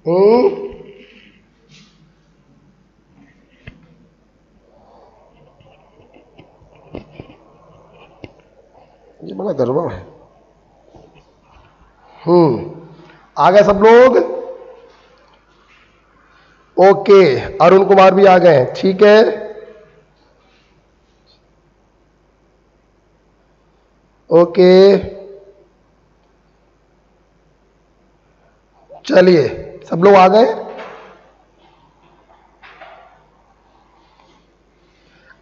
ये बड़ा गड़बड़ है। आ गए सब लोग? ओके, अरुण कुमार भी आ गए हैं, ठीक है। ओके, चलिए सब लोग आ गए?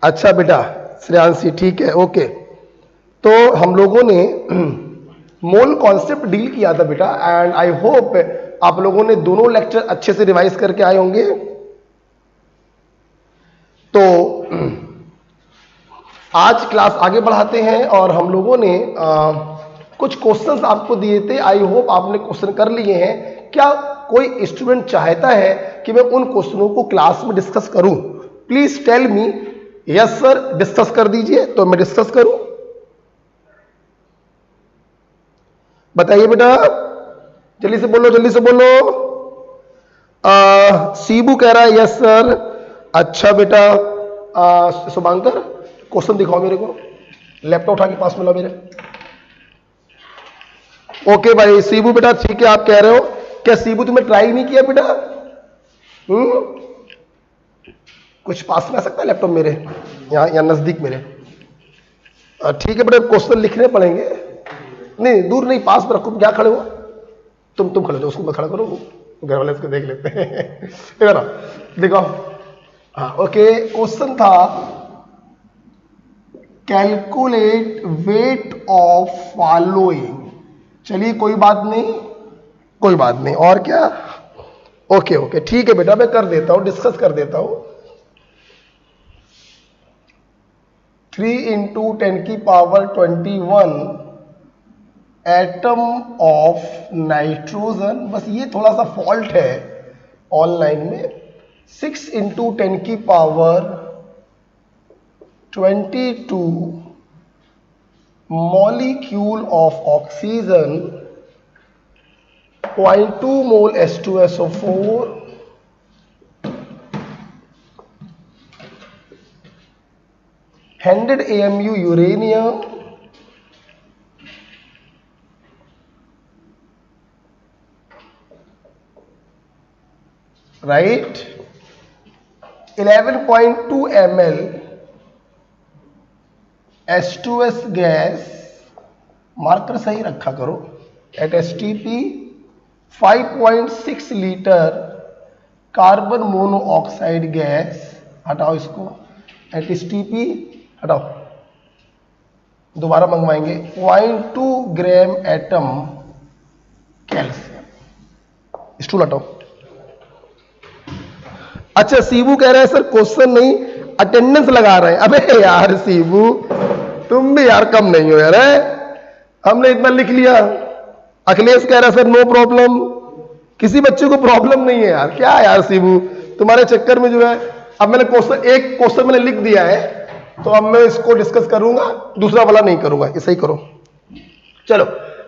अच्छा बेटा श्रेयांशी, ठीक है, ओके। तो हम लोगों ने मोल कॉन्सेप्ट डील किया था बेटा, एंड आई होप आप लोगों ने दोनों लेक्चर अच्छे से रिवाइज करके आए होंगे। तो आज क्लास आगे बढ़ाते हैं, और हम लोगों ने कुछ क्वेश्चंस आपको दिए थे, आई होप आपने क्वेश्चन कर लिए हैं। क्या कोई स्टूडेंट चाहता है कि मैं उन क्वेश्चनों को क्लास में डिस्कस करूं? Please tell me. Yes sir, discuss कर दीजिए, तो मैं डिस्कस करूं। बताइए बेटा, जल्दी से बोलो, जल्दी से बोलो। सीबू कह रहा है यस सर। अच्छा बेटा, शुभांकर क्वेश्चन दिखाओ मेरे को, लैपटॉप उठा के पास में लो मेरे। ओके भाई सीबू बेटा, ठीक है, आप कह रहे हो। क्या सीबू तुमने ट्राई नहीं किया बेटा? कुछ पास में आ सकता है लैपटॉप मेरे, यहाँ नजदीक मेरे? ठीक है बेटा, क्वेश्चन लिखने पड़ेंगे। नहीं दूर नहीं, पास में रखो। क्या खड़े हो तुम खड़े हो, उसको मत खड़ा करो, घर वाले इसको देख लेते हैं ना। देखो, हाँ ओके, क्वेश्चन था कैलकुलेट वेट ऑफ फॉलोइंग। चलिए कोई बात नहीं, कोई बात नहीं। और क्या? ओके ओके, ठीक है बेटा, मैं कर देता हूं, डिस्कस कर देता हूं। 3 × 10⁻21 एटम ऑफ नाइट्रोजन। बस ये थोड़ा सा फॉल्ट है ऑनलाइन में। 6 × 10⁻22 molecule of oxygen, 0.2 mole H2SO4, 100 AMU uranium, right, 11.2 ml H2S gas, marker सही रखा करो, at STP, 5.6 litre carbon monoxide gas, हटाओ इसको, एट STP हटाओ, दोबारा मंगवाएंगे, 0.2 ग्राम एटम कैल्शियम। स्टूल हटाओ। अच्छा सीबू कह रहे हैं सर क्वेश्चन नहीं, अटेंडेंस लगा रहे हैं। अबे यार सीबू, तुम भी यार कम नहीं हो यार, हमने इतना लिख लिया। अखिलेश कह रहा है सर नो प्रॉब्लम, किसी बच्चे को प्रॉब्लम नहीं है यार। क्या यार सीबू, तुम्हारे चक्कर में जो है, अब मैंने एक क्वेश्चन मैंने लिख दिया है, तो अब मैं इसको डिस्कस करूंगा, दूसरा वाला नहीं करूंगा, ऐसा ही करो। चलो,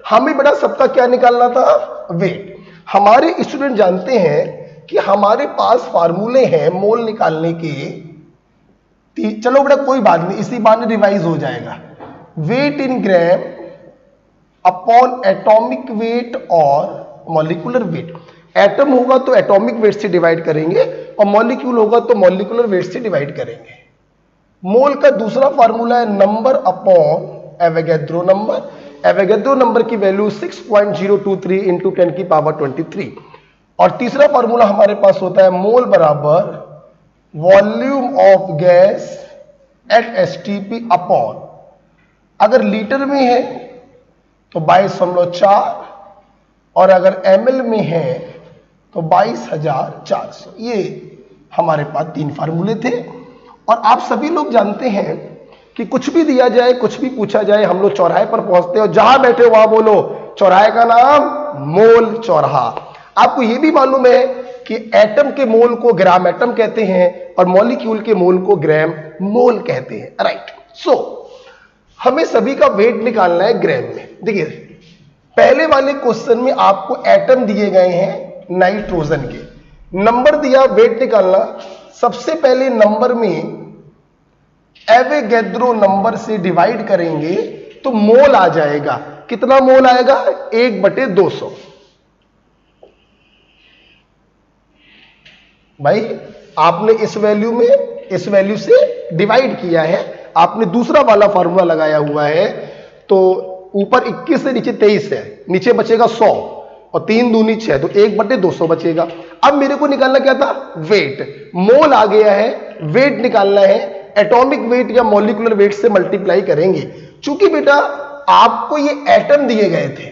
हमें बेटा सबका क्या निकालना था? वेट। हमारे स्टूडेंट जानते हैं कि हमारे पास फार्मूले हैं मोल निकालने के। चलो बेटा कोई बात नहीं, इसी बार रिवाइज हो जाएगा। Wait in gram upon atomic weight और मॉलिक्यूलर वेट। एटम होगा तो एटॉमिक वेट से डिवाइड करेंगे, और मॉलिक्यूल होगा तो मॉलिक्यूलर वेट से डिवाइड करेंगे। मोल का दूसरा फार्मूला है number upon Avogadro number. Avogadro number की वैल्यू 6.023 × 10⁻23। और तीसरा फार्मूला हमारे पास होता है मोल बराबर volume of gas at STP upon, अगर लीटर में है तो 22.4, और अगर ml में है तो 22,400। ये हमारे पास 3 फार्मूले थे। और आप सभी लोग जानते हैं कि कुछ भी दिया जाए, कुछ भी पूछा जाए, हम लोग चौराहे पर पहुंचते हैं, और जहां बैठे हो वहां बोलो चौराहे का नाम मोल चौराहा। आपको यह भी मालूम है कि एटम के मोल को ग्राम एटम कहते हैं, और मॉलिक्यूल के मोल को ग्राम मोल कहते हैं, राइट। सो हमें सभी का वेट निकालना है ग्राम में। देखिए पहले वाले क्वेश्चन में आपको एटम दिए गए हैं नाइट्रोजन के। नंबर दिया, वेट निकालना। सबसे पहले नंबर में एवोगैड्रो नंबर से डिवाइड करेंगे तो मोल आ जाएगा। कितना मोल आएगा? 1/200। भाई आपने इस वैल्यू में इस वैल्यू से डिवाइड किया है, आपने दूसरा वाला फार्मूला लगाया हुआ है, तो ऊपर 21 से नीचे 23 है, नीचे बचेगा 100 और 3 दूनी 6, तो 1/200 बचेगा। अब मेरे को निकालना क्या था? वेट। मोल आ गया है, वेट निकालना है। एटॉमिक वेट या मॉलिक्यूलर वेट से मल्टीप्लाई करेंगे। चूंकि बेटा आपको ये एटम दिए गए थे,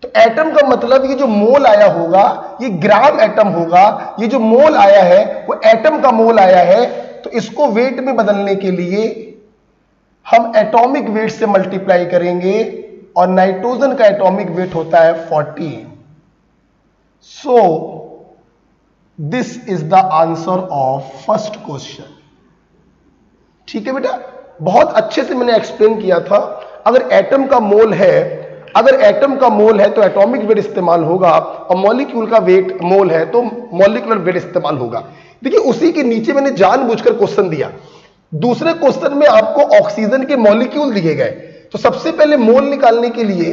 तो एटम का मतलब ये जो मोल आया होगा ये ग्राम एटम होगा। ये जो मोल आया है वो एटम का मोल आया है, तो इसको वेट में बदलने के लिए हम एटॉमिक वेट से मल्टीप्लाई करेंगे और नाइट्रोजन का एटॉमिक वेट होता है 14। So this is the answer of first question. ठीक है बेटा, बहुत अच्छे से मैंने एक्सप्लेन किया था। अगर एटम का मोल है तो एटॉमिक वेट इस्तेमाल होगा, और मॉलिक्यूल का वेट मोल है तो मॉलिक्यूलर वेट इस्तेमाल होगा। देखिए उसी के नीचे मैंने जानबूझकर क्वेश्चन दिया। दूसरे क्वेश्चन में आपको ऑक्सीजन के मॉलिक्यूल दिए गए, तो सबसे पहले मोल निकालने के लिए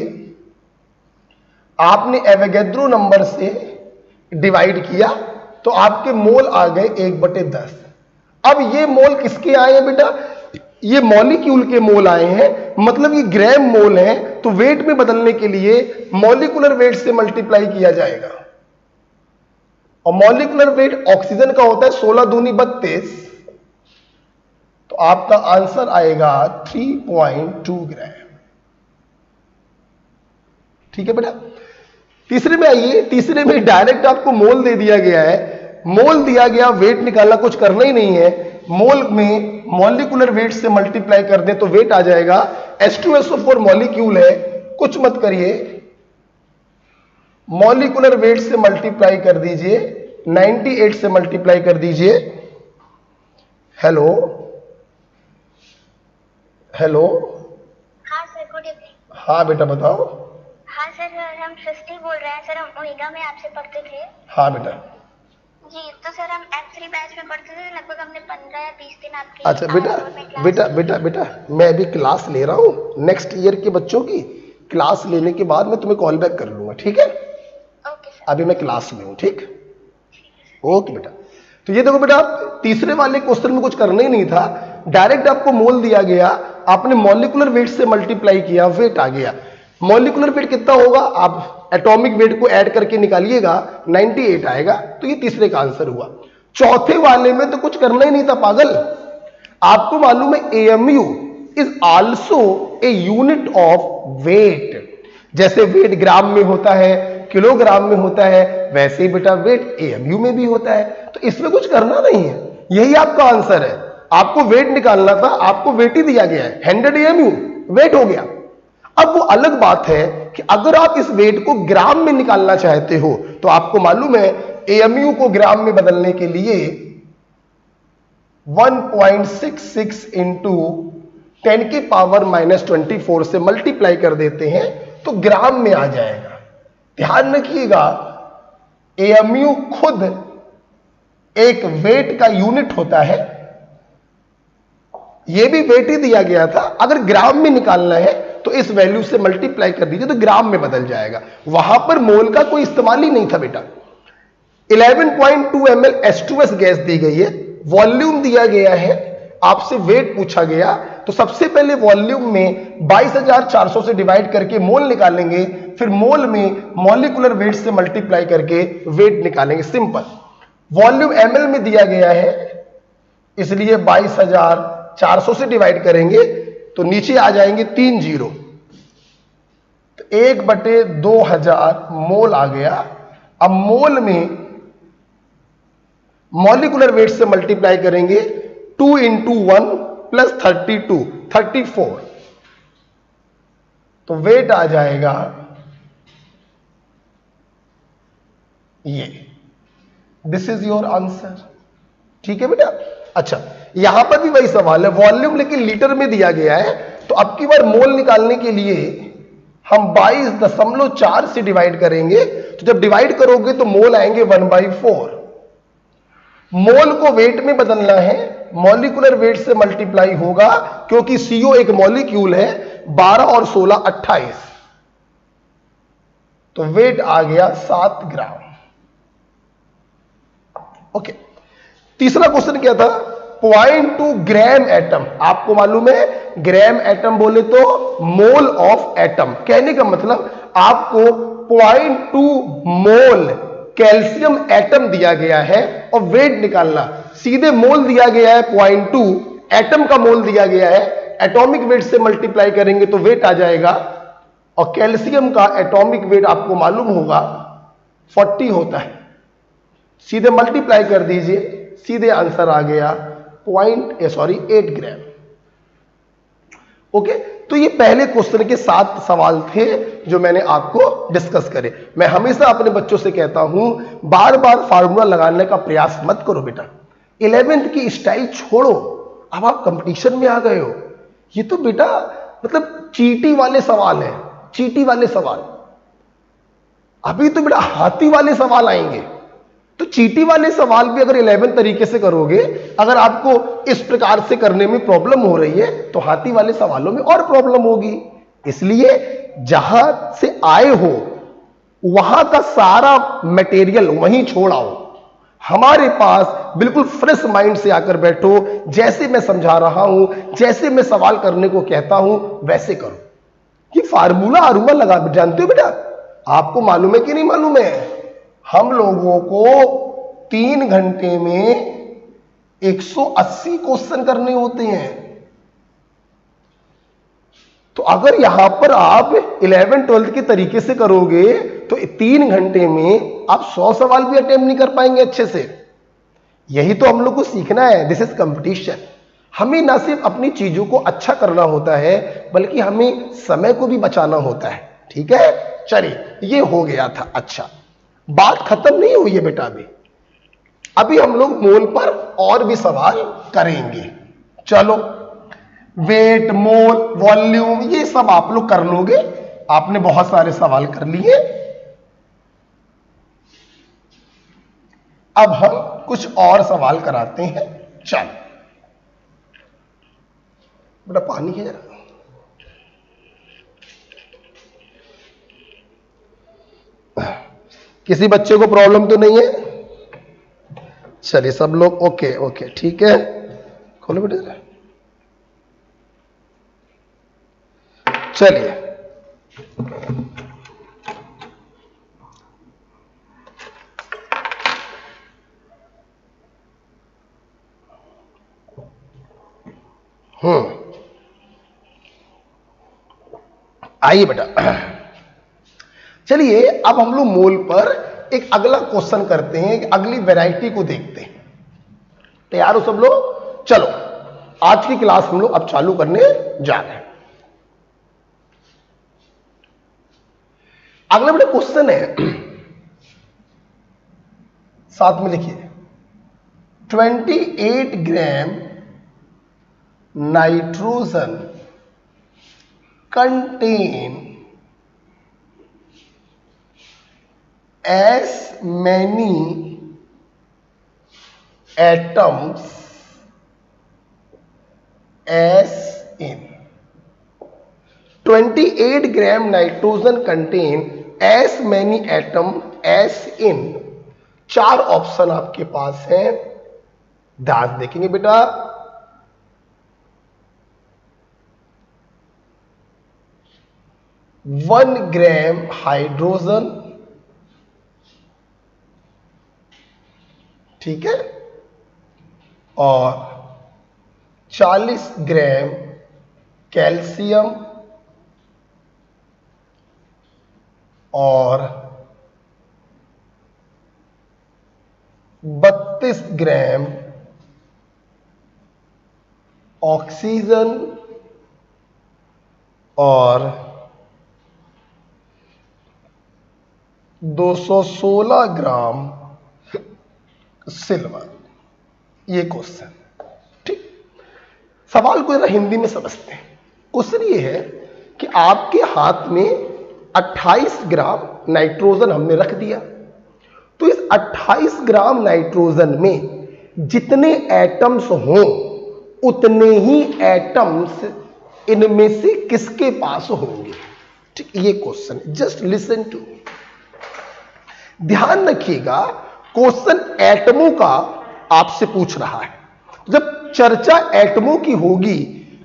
आपने एवोगैड्रो नंबर से डिवाइड किया, तो आपके मोल आ गए 1/10। अब ये मोल किसके आए हैं बेटा? ये मॉलिक्यूल के मोल आए हैं, मतलब ये ग्राम मोल है, तो वेट में बदलने के लिए मॉलिक्यूलर वेट से मल्टीप्लाई किया जाएगा। और मॉलिक्यूलर वेट ऑक्सीजन का होता है 16 दूनी 32, तो आपका आंसर आएगा 3.2 ग्राम। ठीक है बेटा, तीसरे में आइए। तीसरे में डायरेक्ट आपको मोल दे दिया गया है, मोल दिया गया, वेट निकालना कुछ करना ही नहीं है। मोल में मॉलिक्यूलर वेट से मल्टीप्लाई कर दें तो वेट आ जाएगा। H2SO4 मॉलिक्यूल है, कुछ मत करिए, मॉलिक्यूलर वेट से मल्टीप्लाई कर दीजिए, 98 से मल्टीप्लाई कर दीजिए। हेलो हेलो, हाँ सर, गुड इवनिंग। हाँ बेटा बताओ। हाँ सर, हम सृष्टि बोल रहे हैं सर, हम ओमेगा में आपसे पढ़ते थे। हाँ बेटा जी, तो सर हम F3 बैच में पढ़ते थे, लगभग हमने 15 या 20 दिन आपकी अच्छा बेटा मैं अभी क्लास ले रहा हूँ, नेक्स्ट ईयर के बच्चों की क्लास लेने के बाद मैं तुम्हें कॉल बैक कर लूंगा। ठीक है? Okay sir. अभी मैं क्लास में हूँ। ठीक, ओके बेटा। तो ये देखो बेटा, तीसरे वाले क्वेश्चन में कुछ करना ही नहीं था, डायरेक्ट आपको मोल दिया गया, आपने मॉलिक्यूलर वेट से मल्टीप्लाई किया, वेट आ गया। मॉलिक्यूलर वेट कितना होगा आप एटॉमिक वेट को ऐड करके निकालिएगा, 98 आएगा। तो ये तीसरे का आंसर हुआ। चौथे वाले में तो कुछ करना ही नहीं था पागल। आपको मालूम है AMU is also a unit of weight. जैसे वेट ग्राम में होता है, किलोग्राम में होता है, वैसे ही बेटा वेट AMU में भी होता है। तो इसमें कुछ करना नहीं है, यही आपका आंसर है। आपको वेट निकालना था, आपको वेट ही दिया गया है, 100 AMU वेट हो गया। अब वो अलग बात है कि अगर आप इस वेट को ग्राम में निकालना चाहते हो, तो आपको मालूम है AMU को ग्राम में बदलने के लिए 1.66 इंटू 10⁻⁻24 से मल्टीप्लाई कर देते हैं तो ग्राम में आ जाएगा। ध्यान रखिएगा, AMU खुद एक वेट का यूनिट होता है, यह भी वेट ही दिया गया था। अगर ग्राम में निकालना है तो इस वैल्यू से मल्टीप्लाई कर दीजिए तो ग्राम में बदल जाएगा। वहां पर मोल का कोई इस्तेमाल ही नहीं था बेटा। 11.2 ml H2S गैस दी गई है, वॉल्यूम दिया गया है, आपसे वेट पूछा गया, तो सबसे पहले वॉल्यूम में 22,400 से डिवाइड करके मोल निकालेंगे, फिर मोल में मॉलिक्यूलर वेट से मल्टीप्लाई करके वेट निकालेंगे। सिंपल। वॉल्यूम ml में दिया गया है, इसलिए 22,400 से डिवाइड करेंगे तो नीचे आ जाएंगे 3 जीरो, तो 1/2000 मोल आ गया। अब मोल में मॉलिक्यूलर वेट से मल्टीप्लाई करेंगे, 2 × 1 + 32 34, तो वेट आ जाएगा ये। This is your answer. ठीक है बेटा? अच्छा, यहां पर भी वही सवाल है, वॉल्यूम लेकिन लीटर में दिया गया है, तो अब की बार मोल निकालने के लिए हम 22.4 से डिवाइड करेंगे तो जब डिवाइड करोगे तो मोल आएंगे 1/4। मोल को वेट में बदलना है, मॉलिक्यूलर वेट से मल्टीप्लाई होगा, क्योंकि CO एक मॉलिक्यूल है। 12 और 16 28, तो वेट आ गया 7 ग्राम। ओके, तीसरा क्वेश्चन क्या था? 0.2 ग्राम एटम। आपको मालूम है ग्राम एटम बोले तो मोल ऑफ एटम, कहने का मतलब आपको 0.2 मोल कैल्शियम एटम दिया गया है और वेट निकालना। सीधे मोल दिया गया है 0.2, एटम का मोल दिया गया है, एटॉमिक वेट से मल्टीप्लाई करेंगे तो वेट आ जाएगा। और कैल्शियम का एटॉमिक वेट आपको मालूम होगा 40 होता है। सीधे मल्टीप्लाई कर दीजिए, सीधे आंसर आ गया 8 ग्राम। ओके, तो ये पहले क्वेश्चन के 7 सवाल थे जो मैंने आपको डिस्कस करे। मैं हमेशा अपने बच्चों से कहता हूं बार बार फार्मूला लगाने का प्रयास मत करो बेटा। 11th की स्टाइल छोड़ो, अब आप कंपटीशन में आ गए हो। ये तो बेटा मतलब चीटी वाले सवाल है, चीटी वाले सवाल। अभी तो बेटा हाथी वाले सवाल आएंगे। तो चीटी वाले सवाल भी अगर 11 तरीके से करोगे, अगर आपको इस प्रकार से करने में प्रॉब्लम हो रही है, तो हाथी वाले सवालों में और प्रॉब्लम होगी। इसलिए जहां से आए हो वहां का सारा मटेरियल वहीं छोड़ आओ, हमारे पास बिल्कुल फ्रेश माइंड से आकर बैठो। जैसे मैं समझा रहा हूं, जैसे मैं सवाल करने को कहता हूं, वैसे करो। कि फार्मूला आरूमा लगा जानते हो बेटा? आपको मालूम है कि नहीं मालूम है? हम लोगों को 3 घंटे में 180 क्वेश्चन करने होते हैं। तो अगर यहां पर आप 11-12 के तरीके से करोगे तो 3 घंटे में आप 100 सवाल भी अटेम्प्ट नहीं कर पाएंगे अच्छे से। यही तो हम लोग को सीखना है। This is competition. हमें ना सिर्फ अपनी चीजों को अच्छा करना होता है, बल्कि हमें समय को भी बचाना होता है। ठीक है, चलिए ये हो गया था। अच्छा, बात खत्म नहीं हुई है बेटा। अभी हम लोग मोल पर और भी सवाल करेंगे। चलो, वेट, मोल, वॉल्यूम, ये सब आप लोग कर लोगे। आपने बहुत सारे सवाल कर लिए। अब हम कुछ और सवाल कराते हैं। चलो बेटा, पानी है जरा। किसी बच्चे को प्रॉब्लम तो नहीं है? चलिए सब लोग ओके ओके, ठीक है। खोलो बेटे जरा। चलिए, आइए बेटा। चलिए अब हम लोग मोल पर एक अगला क्वेश्चन करते हैं, कि अगली वैरायटी को देखते हैं। तैयार हो सब लोग? चलो, आज की क्लास हम लोग अब चालू करने जा रहे हैं। अगला बेटा क्वेश्चन है, साथ में लिखिए। 28 gram nitrogen contain as many atoms as in 28 gram nitrogen contain as many atom as in। 4 option आपके पास हैं, ध्यान देखेंगे बेटा। 1 ग्राम हाइड्रोजन, ठीक है, और 40 ग्राम कैल्शियम, और 32 ग्राम ऑक्सीजन, और 216 ग्राम सिल्वर। ये क्वेश्चन, ठीक। सवाल को जरा हिंदी में समझते हैं। क्वेश्चन ये है कि आपके हाथ में 28 ग्राम नाइट्रोजन हमने रख दिया। तो इस 28 ग्राम नाइट्रोजन में जितने एटम्स हों उतने ही एटम्स इनमें से किसके पास होंगे? ठीक, ये क्वेश्चन है। जस्ट लिसन टू मी, ध्यान रखिएगा। क्वेश्चन एटमों का आपसे पूछ रहा है। जब चर्चा एटमों की होगी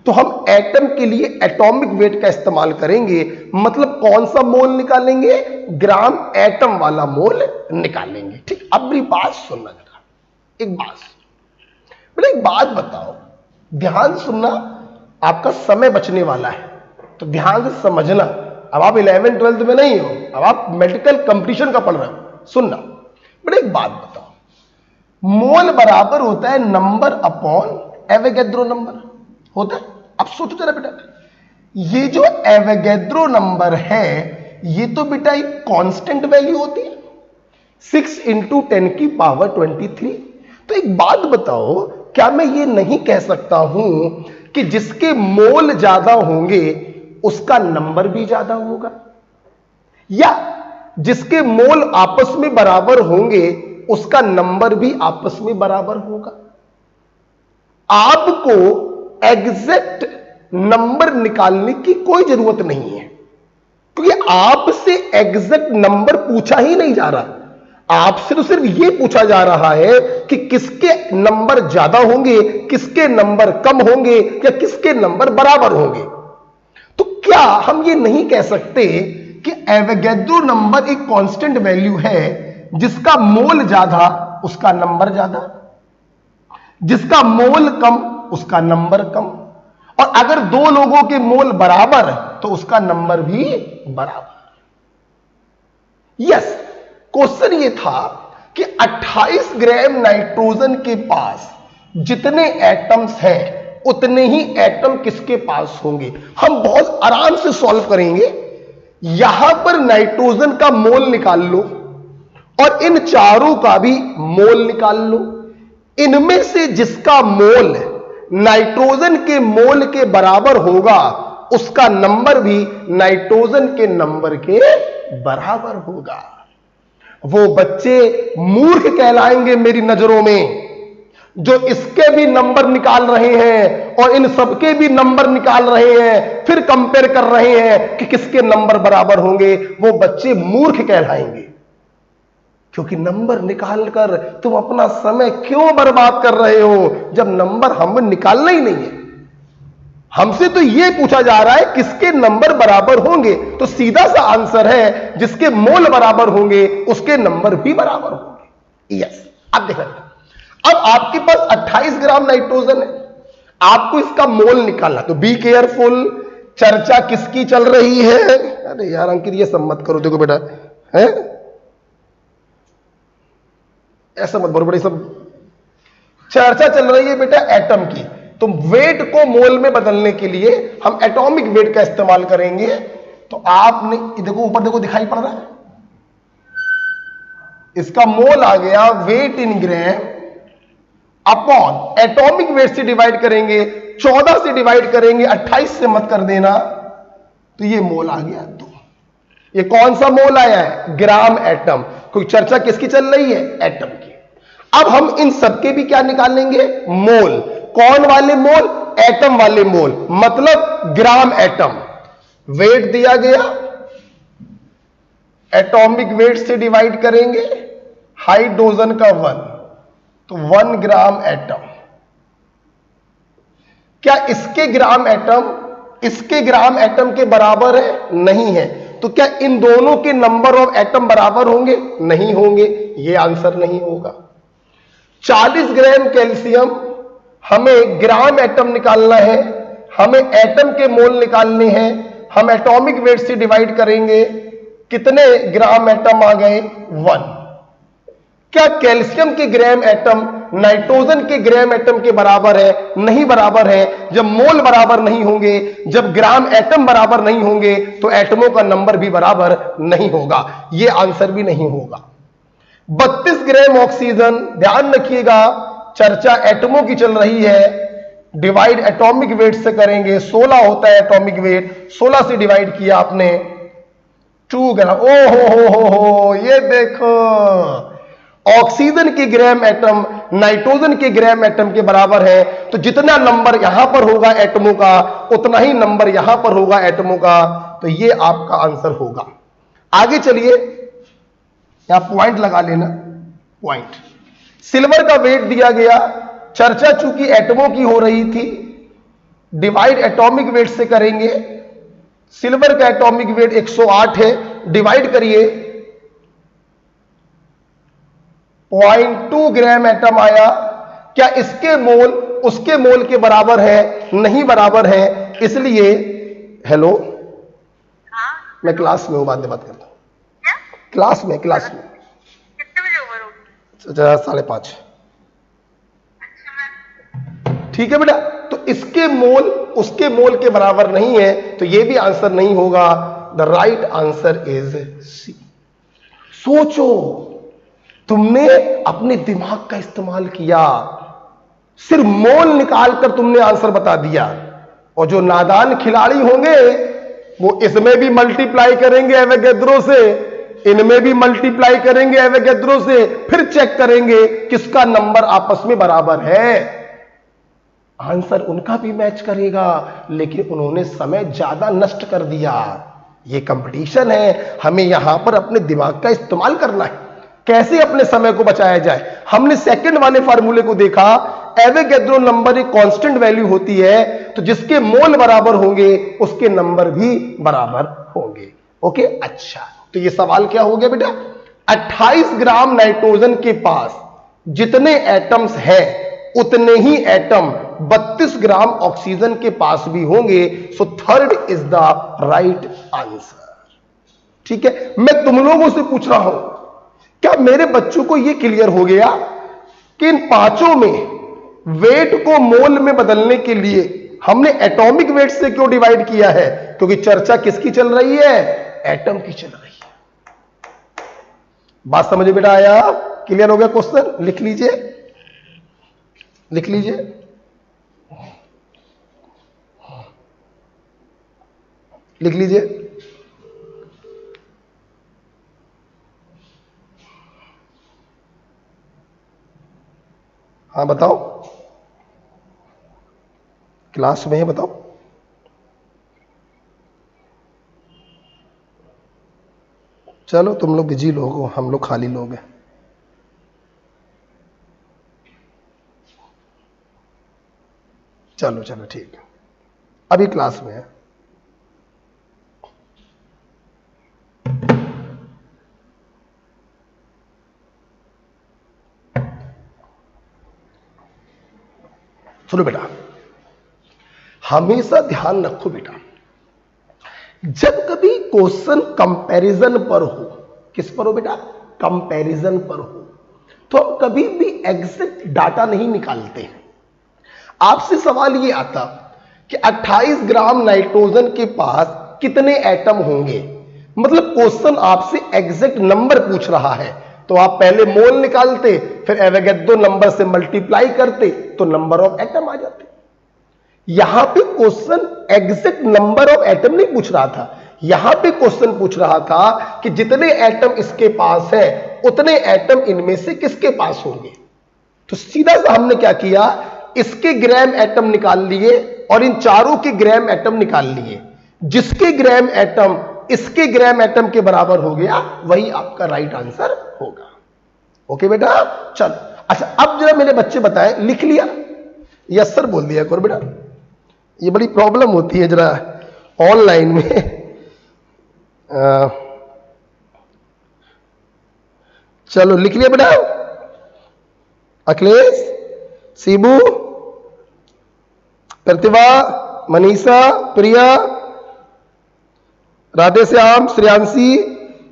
तो हम एटम के लिए एटॉमिक वेट का इस्तेमाल करेंगे। मतलब कौन सा मोल निकालेंगे? ग्राम एटम वाला मोल निकालेंगे। ठीक, अब मेरी बात सुनना जरा, एक बात बोले, एक बात बताओ, ध्यान सुनना, आपका समय बचने वाला है तो ध्यान से समझना। अब आप 11th 12th में नहीं हो, अब आप मेडिकल कंपटीशन का पढ़ रहे हो। सुनना बोले, एक बात बताओ, मोल बराबर होता है नंबर अपॉन एवोगैड्रो नंबर होता है। अब सोचो जरा बेटा, ये जो एवोगैड्रो नंबर है ये तो बेटा एक कांस्टेंट वैल्यू होती है, 6 × 10⁻23। तो एक बात बताओ, क्या मैं ये नहीं कह सकता हूं कि जिसके मोल ज्यादा होंगे उसका नंबर भी ज्यादा होगा, या जिसके मोल आपस में बराबर होंगे उसका नंबर भी आपस में बराबर होगा? आपको एग्जैक्ट नंबर निकालने की कोई जरूरत नहीं है, क्योंकि आपसे एग्जैक्ट नंबर पूछा ही नहीं जा रहा। आपसे तो सिर्फ यह पूछा जा रहा है कि किसके नंबर ज्यादा होंगे, किसके नंबर कम होंगे, या किसके नंबर बराबर होंगे। तो क्या हम ये नहीं कह सकते कि एवोगैड्रो नंबर एक कांस्टेंट वैल्यू है, जिसका मोल ज्यादा उसका नंबर ज्यादा, जिसका मोल कम उसका नंबर कम, और अगर दो लोगों के मोल बराबर तो उसका नंबर भी बराबर। यस, क्वेश्चन ये था कि 28 ग्राम नाइट्रोजन के पास जितने एटम्स हैं उतने ही एटम किसके पास होंगे। हम बहुत आराम से सॉल्व करेंगे। यहां पर नाइट्रोजन का मोल निकाल लो और इन चारों का भी मोल निकाल लो। इनमें से जिसका मोल नाइट्रोजन के मोल के बराबर होगा उसका नंबर भी नाइट्रोजन के नंबर के बराबर होगा। वो बच्चे मूर्ख कहलाएंगे मेरी नजरों में जो इसके भी नंबर निकाल रहे हैं और इन सबके भी नंबर निकाल रहे हैं, फिर कंपेयर कर रहे हैं कि किसके नंबर बराबर होंगे। वो बच्चे मूर्ख कहलाएंगे, क्योंकि नंबर निकालकर तुम अपना समय क्यों बर्बाद कर रहे हो जब नंबर हमें निकालना ही नहीं है। हमसे तो यह पूछा जा रहा है किसके नंबर बराबर होंगे, तो सीधा सा आंसर है जिसके मोल बराबर होंगे उसके नंबर भी बराबर होंगे। यस, अब देखो, अब आपके पास 28 ग्राम नाइट्रोजन है, आपको इसका मोल निकालना। तो बी केयरफुल, चर्चा किसकी चल रही है? अरे यार अंकित ये सब मत करो, देखो बेटा है ऐसा मत बोलो, बड़ी सब चर्चा चल रही है बेटा एटम की। तो वेट को मोल में बदलने के लिए हम एटॉमिक वेट का इस्तेमाल करेंगे। तो आपने देखो ऊपर देखो दिखाई पड़ रहा है, इसका मोल आ गया wait in gram upon atomic weight से डिवाइड करेंगे, 14 से डिवाइड करेंगे, 28 से मत कर देना, तो ये मोल आ गया 2। ये कौन सा मोल आया है? Gram atom. कोई चर्चा किसकी चल रही है? एटम की। अब हम इन सबके भी क्या निकालेंगे? मोल। कौन वाले मोल? एटम वाले मोल, मतलब ग्राम एटम। वेट दिया गया, एटॉमिक वेट से डिवाइड करेंगे, हाइड्रोजन का 1, तो 1 ग्राम एटम। क्या इसके ग्राम एटम इसके ग्राम एटम के बराबर है? नहीं है। तो क्या इन दोनों के नंबर ऑफ एटम बराबर होंगे? नहीं होंगे, यह आंसर नहीं होगा। 40 ग्राम कैल्शियम, हमें ग्राम एटम निकालना है, हमें एटम के मोल निकालने हैं, हम एटॉमिक वेट से डिवाइड करेंगे, कितने ग्राम एटम आ गए? 1। क्या कैल्शियम के ग्राम एटम नाइट्रोजन के ग्राम एटम के बराबर है? नहीं बराबर है। जब मोल बराबर नहीं होंगे, जब ग्राम एटम बराबर नहीं होंगे, तो एटमों का नंबर भी बराबर नहीं होगा, यह आंसर भी नहीं होगा। 32 ग्राम ऑक्सीजन, ध्यान रखिएगा चर्चा एटमों की चल रही है, डिवाइड एटॉमिक वेट से करेंगे, 16 होता है एटॉमिक वेट, 16 से डिवाइड किया आपने, 2 ग्राम। ओ हो, ये देखो, ऑक्सीजन के ग्राम एटम नाइट्रोजन के ग्राम एटम के बराबर है, तो जितना नंबर यहां पर होगा एटमों का, उतना ही नंबर यहां पर होगा एटमों का। तो ये आपका आंसर होगा। आगे चलिए, यहां पॉइंट लगा लेना, पॉइंट। सिल्वर का वेट दिया गया, चर्चा चूंकि एटमों की हो रही थी, डिवाइड एटॉमिक वेट से करेंगे। सिल्वर का एटॉमिक वेट 108 है, डिवाइड करिए, 0.2 ग्राम एटम आया। क्या इसके मोल उसके मोल के बराबर है? नहीं बराबर है, इसलिए हेलो, मैं क्लास में हूं, बाद में बात करता हूं। क्लास में कितने बजे ओवर होगी? 5:30। ठीक है बेटा, तो इसके मोल उसके मोल के बराबर नहीं है, तो यह भी आंसर नहीं होगा। The right answer is C. सोचो, तुमने अपने दिमाग का इस्तेमाल किया, सिर्फ मोल निकालकर तुमने आंसर बता दिया। और जो नादान खिलाड़ी होंगे वो इसमें भी मल्टीप्लाई करेंगे एवोगैड्रो से, इनमें भी मल्टीप्लाई करेंगे एवोगैड्रो से, फिर चेक करेंगे किसका नंबर आपस में बराबर है। आंसर उनका भी मैच करेगा, लेकिन उन्होंने समय ज्यादा नष्ट कर दिया। ये कंपटीशन है, हमें यहां पर अपने दिमाग का इस्तेमाल करना है, कैसे अपने समय को बचाया जाए। हमने सेकंड वाले फार्मूले को देखा, एवोगैड्रो नंबर एक कांस्टेंट वैल्यू होती है, तो जिसके मोल बराबर होंगे उसके नंबर भी बराबर होंगे। ओके, अच्छा, तो ये सवाल क्या हो गया बेटा? 28 ग्राम नाइट्रोजन के पास जितने एटम्स हैं उतने ही एटम 32 ग्राम ऑक्सीजन के पास भी होंगे। So third is the right answer. ठीक है, मैं तुम लोगों से पूछ रहा हूं, क्या मेरे बच्चों को यह क्लियर हो गया कि इन पांचों में वेट को मोल में बदलने के लिए हमने एटॉमिक वेट से क्यों डिवाइड किया है? क्योंकि चर्चा किसकी चल रही है? एटम की चल रही है। बात समझ बेटा आया? क्लियर हो गया क्वेश्चन? लिख लीजिए, लिख लीजिए। लिख लीजिए। हाँ बताओ, क्लास में है, बताओ। चलो, तुम लोग बिजी लोग हो, हम लोग खाली लोग हैं। चलो चलो ठीक है, अभी क्लास में है। सुनो बेटा, हमेशा ध्यान रखो बेटा, जब कभी क्वेश्चन कंपैरिजन पर हो, किस पर हो बेटा? कंपैरिजन पर हो, तो हम कभी भी एग्जैक्ट डाटा नहीं निकालते हैं। आपसे सवाल ये आता कि 28 ग्राम नाइट्रोजन के पास कितने एटम होंगे, मतलब क्वेश्चन आपसे एग्जैक्ट नंबर पूछ रहा है, तो आप पहले मोल निकालते, फिर एवोगैड्रो नंबर से मल्टीप्लाई करते, तो नंबर ऑफ एटम आ जाते। यहां पे question exact number of atom नहीं पूछ रहा था, यहां पे क्वेश्चन पूछ रहा था कि जितने एटम इसके पास है उतने एटम इनमें से किसके पास होंगे। तो सीधा सा हमने क्या किया, इसके ग्राम एटम निकाल लिए और इन चारों के ग्राम एटम निकाल लिए। जिसके ग्राम एटम इसके ग्राम एटम के बराबर हो गया, वही आपका राइट आंसर होगा। ओके बेटा, चलो। अच्छा, अब जरा मेरे बच्चे बताएं, लिख लिया? यस सर बोल दिया करो बेटा, ये बड़ी प्रॉब्लम होती है जरा ऑनलाइन में। चलो लिख लिया बेटा? अखिलेश, शिबू, प्रतिभा, मनीषा, प्रिया, राधेश्याम, श्रेयांशी,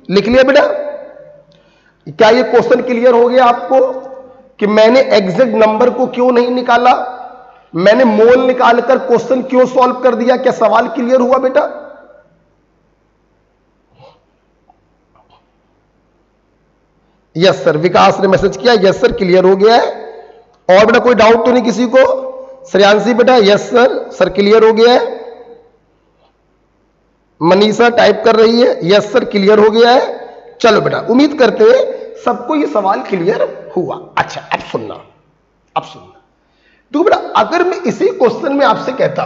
लिख लिया बेटा? क्या ये क्वेश्चन क्लियर हो गया आपको कि मैंने एग्जैक्ट नंबर को क्यों नहीं निकाला, मैंने मोल निकालकर क्वेश्चन क्यों सॉल्व कर दिया? क्या सवाल क्लियर हुआ बेटा? यस सर, विकास ने मैसेज किया, यस सर क्लियर हो गया है। और बेटा कोई डाउट तो नहीं किसी को? श्रेयांशी बेटा, यस सर, सर क्लियर हो गया है। मनीषा टाइप कर रही है, यस सर क्लियर हो गया है। चलो बेटा, उम्मीद करते हैं सबको ये सवाल क्लियर हुआ। अच्छा अब सुनना, तो बेटा अगर मैं इसी क्वेश्चन में आपसे कहता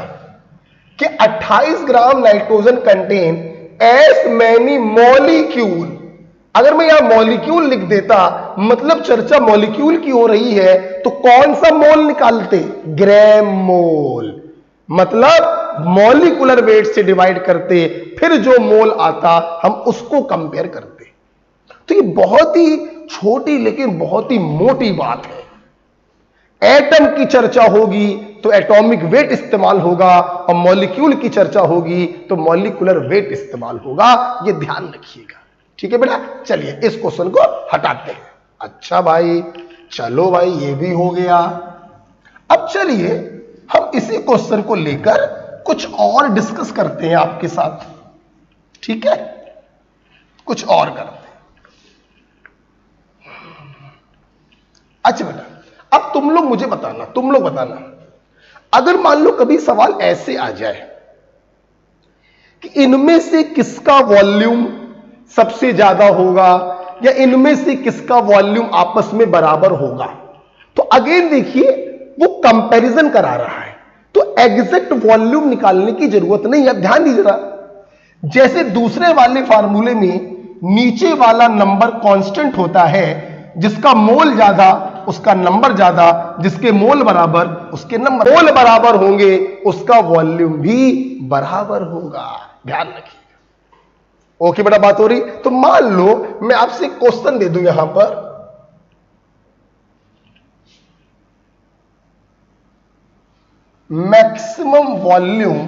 कि 28 gram nitrogen contain S many molecule, अगर मैं यहां मॉलिक्यूल लिख देता, मतलब चर्चा मॉलिक्यूल की हो रही है, तो कौन सा मोल निकालते? ग्राम मोल, मतलब मॉलिक्यूलर वेट से डिवाइड करते, फिर जो मोल आता हम उसको कंपेयर करते। तो ये बहुत ही छोटी लेकिन बहुत ही मोटी बात है। एटम की चर्चा होगी तो एटॉमिक वेट इस्तेमाल होगा, और मॉलिक्यूल की चर्चा होगी तो मॉलिक्यूलर वेट इस्तेमाल होगा, ये ध्यान रखिएगा। ठीक है बेटा, चलिए इस क्वेश्चन को हटाते हैं। अच्छा भाई, चलो भाई ये भी हो गया। अब चलिए हम इसी क्वेश्चन को लेकर कुछ और डिस्कस करते हैं आपके साथ। ठीक है, कुछ और करते हैं। अच्छा बेटा, अब तुम लोग मुझे बताना, अगर मान लो कभी सवाल ऐसे आ जाए कि इनमें से किसका वॉल्यूम सबसे ज्यादा होगा, या इनमें से किसका वॉल्यूम आपस में बराबर होगा, तो अगेन देखिए वो कंपैरिजन करा रहा है, तो एग्जैक्ट वॉल्यूम निकालने की जरूरत नहीं है। अब ध्यान दीजिए जरा, जैसे दूसरे वाले फार्मूले में नीचे वाला नंबर कांस्टेंट होता है, जिसका मोल ज्यादा उसका नंबर ज्यादा, जिसके मोल बराबर उसके नंबर, मोल बराबर होंगे उसका वॉल्यूम भी बराबर होगा। ध्यान रखिए। ओके बेटा, बात हो रही। तो मान लो मैं आपसे क्वेश्चन दे दूं यहां पर, maximum volume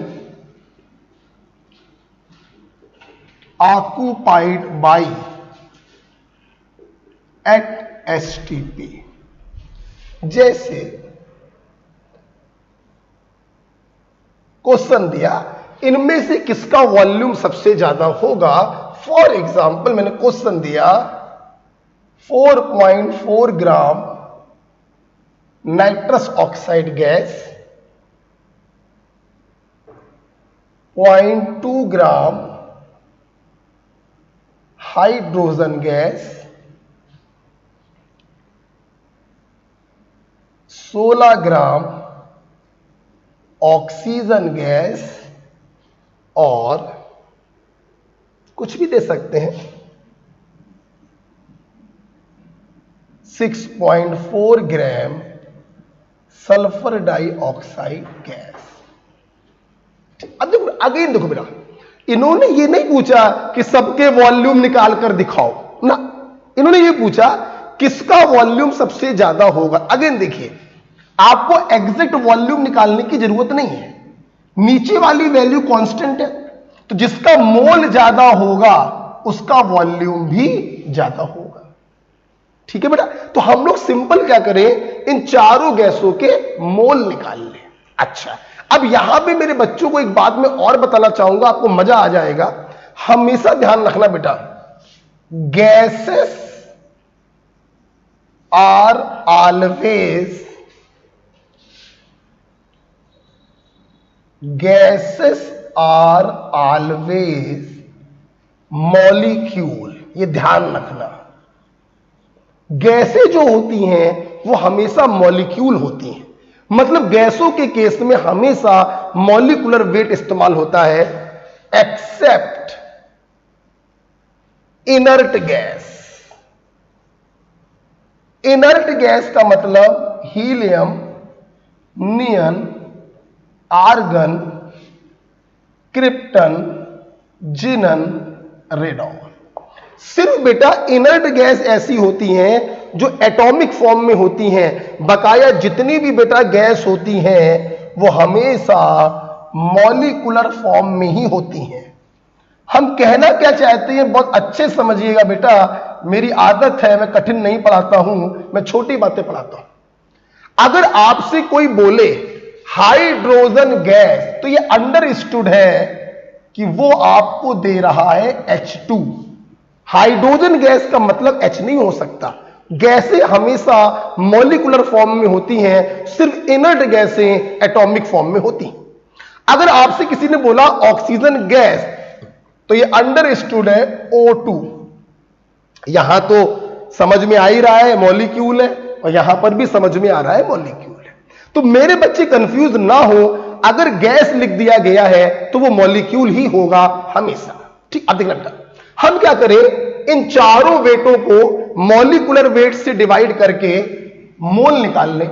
occupied by at STP, जैसे क्वेश्चन दिया इनमें से किसका वॉल्यूम सबसे ज्यादा होगा। फॉर एग्जाम्पल मैंने क्वेश्चन दिया 4.4 gram nitrous oxide gas, 0.2 gram hydrogen gas, 16 gram oxygen gas, और कुछ भी दे सकते हैं 6.4 ग्राम सल्फर डाइऑक्साइड गैस। अब देखो अगेन, देखो बेटा, इन्होंने ये नहीं पूछा कि सबके वॉल्यूम निकाल कर दिखाओ ना, इन्होंने ये पूछा किसका वॉल्यूम सबसे ज्यादा होगा। अगेन देखिए, आपको एग्जैक्ट वॉल्यूम निकालने की जरूरत नहीं है, नीचे वाली वैल्यू कांस्टेंट है, तो जिसका मोल ज्यादा होगा उसका वॉल्यूम भी ज्यादा होगा। ठीक है बेटा, तो हम लोग सिंपल क्या करें, इन चारों गैसों के मोल निकाल लें। अच्छा, अब यहां पे मेरे बच्चों को एक बात मैं और बताना चाहूंगा, आपको मजा आ जाएगा। हमेशा ध्यान रखना बेटा, गैसेस आर ऑलवेज मॉलिक्यूल, ये ध्यान रखना। गैसें जो होती हैं वो हमेशा मॉलिक्यूल होती हैं, मतलब गैसों के केस में हमेशा मॉलिक्यूलर वेट इस्तेमाल होता है, except inert gas. Inert gas का मतलब helium, neon, argon, krypton, xenon, radon. सिर्फ बेटा इनर्ट गैस ऐसी होती हैं जो एटॉमिक फॉर्म में होती हैं, बकाया जितनी भी बेटा गैस होती हैं वो हमेशा मॉलिक्यूलर फॉर्म में ही होती हैं। हम कहना क्या चाहते हैं बहुत अच्छे समझिएगा बेटा, मेरी आदत है मैं कठिन नहीं पढ़ाता हूं, मैं छोटी बातें पढ़ाता हूं। अगर आपसे कोई बोले हाइड्रोजन गैस, तो ये अंडरस्टूड है कि वो आपको दे रहा है H2। हाइड्रोजन गैस का मतलब H नहीं हो सकता। गैसें हमेशा मॉलिक्यूलर फॉर्म में होती हैं, सिर्फ इनर्ट गैसें एटॉमिक फॉर्म में होती हैं। अगर आपसे किसी ने बोला ऑक्सीजन गैस, तो ये अंडरस्टूड है O2। यहां तो समझ में आ ही रहा है मॉलिक्यूल है, और यहां पर भी समझ में आ रहा है मॉलिक्यूल है। तो मेरे बच्चे कंफ्यूज ना हो, अगर गैस लिख दिया गया है तो वो मॉलिक्यूल ही होगा हमेशा। ठीक, अब देखना बेटा, हम क्या करें, इन चारों वेटों को मॉलिक्यूलर वेट से डिवाइड करके मोल निकाल लें।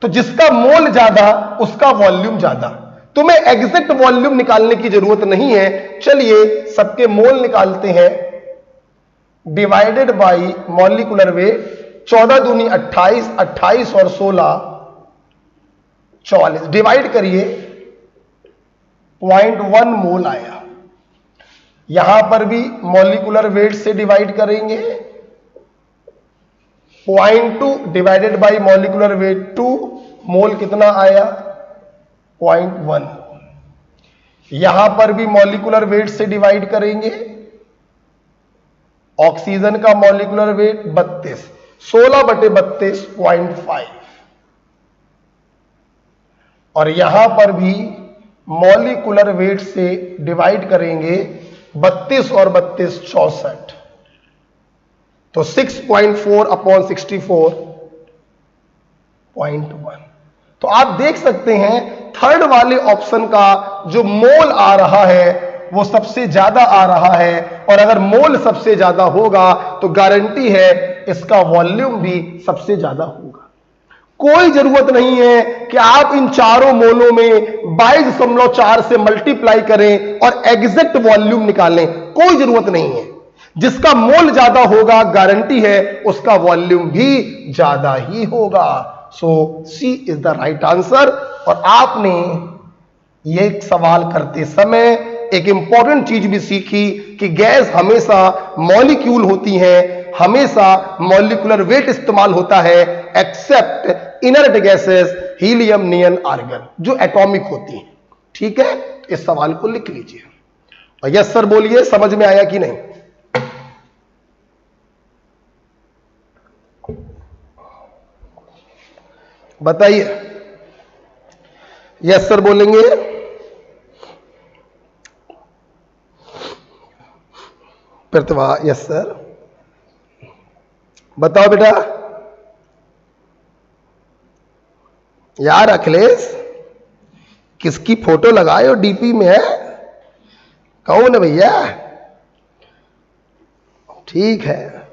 तो जिसका मोल ज्यादा उसका वॉल्यूम ज्यादा। तो मैं एग्जैक्ट वॉल्यूम निकालने की जरूरत नहीं है, चलिए सबके मोल निकालते हैं। डिवाइडेड बाई मॉलिक्यूलर वेट, 14 दूनी 28, 28 और 16 44, डिवाइड करिए 0.1 मोल आया। यहां पर भी मॉलिक्यूलर वेट से डिवाइड करेंगे, 0.2 डिवाइडेड बाई मॉलिक्यूलर वेट 2, मोल कितना आया 0.1। यहां पर भी मॉलिक्यूलर वेट से डिवाइड करेंगे, ऑक्सीजन का मॉलिक्यूलर वेट 32, 16/32 0.5। और यहां पर भी मॉलिक्यूलर वेट से डिवाइड करेंगे, 32 और 32 64, तो 6.4/64.1। तो आप देख सकते हैं थर्ड वाले ऑप्शन का जो मोल आ रहा है वो सबसे ज्यादा आ रहा है, और अगर मोल सबसे ज्यादा होगा तो गारंटी है इसका वॉल्यूम भी सबसे ज्यादा होगा। कोई जरूरत नहीं है कि आप इन चारों मोलों में 22.4 से मल्टीप्लाई करें और एग्जैक्ट वॉल्यूम निकालें, कोई जरूरत नहीं है। जिसका मोल ज्यादा होगा गारंटी है उसका वॉल्यूम भी ज्यादा ही होगा। सो सी इज द राइट आंसर। और आपने ये सवाल करते समय एक इंपॉर्टेंट चीज भी सीखी कि गैस हमेशा मॉलिक्यूल होती है, हमेशा मॉलिक्यूलर वेट इस्तेमाल होता है, except inert gases helium, neon, argon जो एटॉमिक होती हैं। ठीक है, इस सवाल को लिख लीजिए और यस सर बोलिए, समझ में आया कि नहीं? बताइए, यस सर बोलेंगे? प्रतिभा यस सर। बताओ बेटा। यार अखिलेश, किसकी फोटो लगाए हो डीपी में है? कौन है भैया? ठीक है।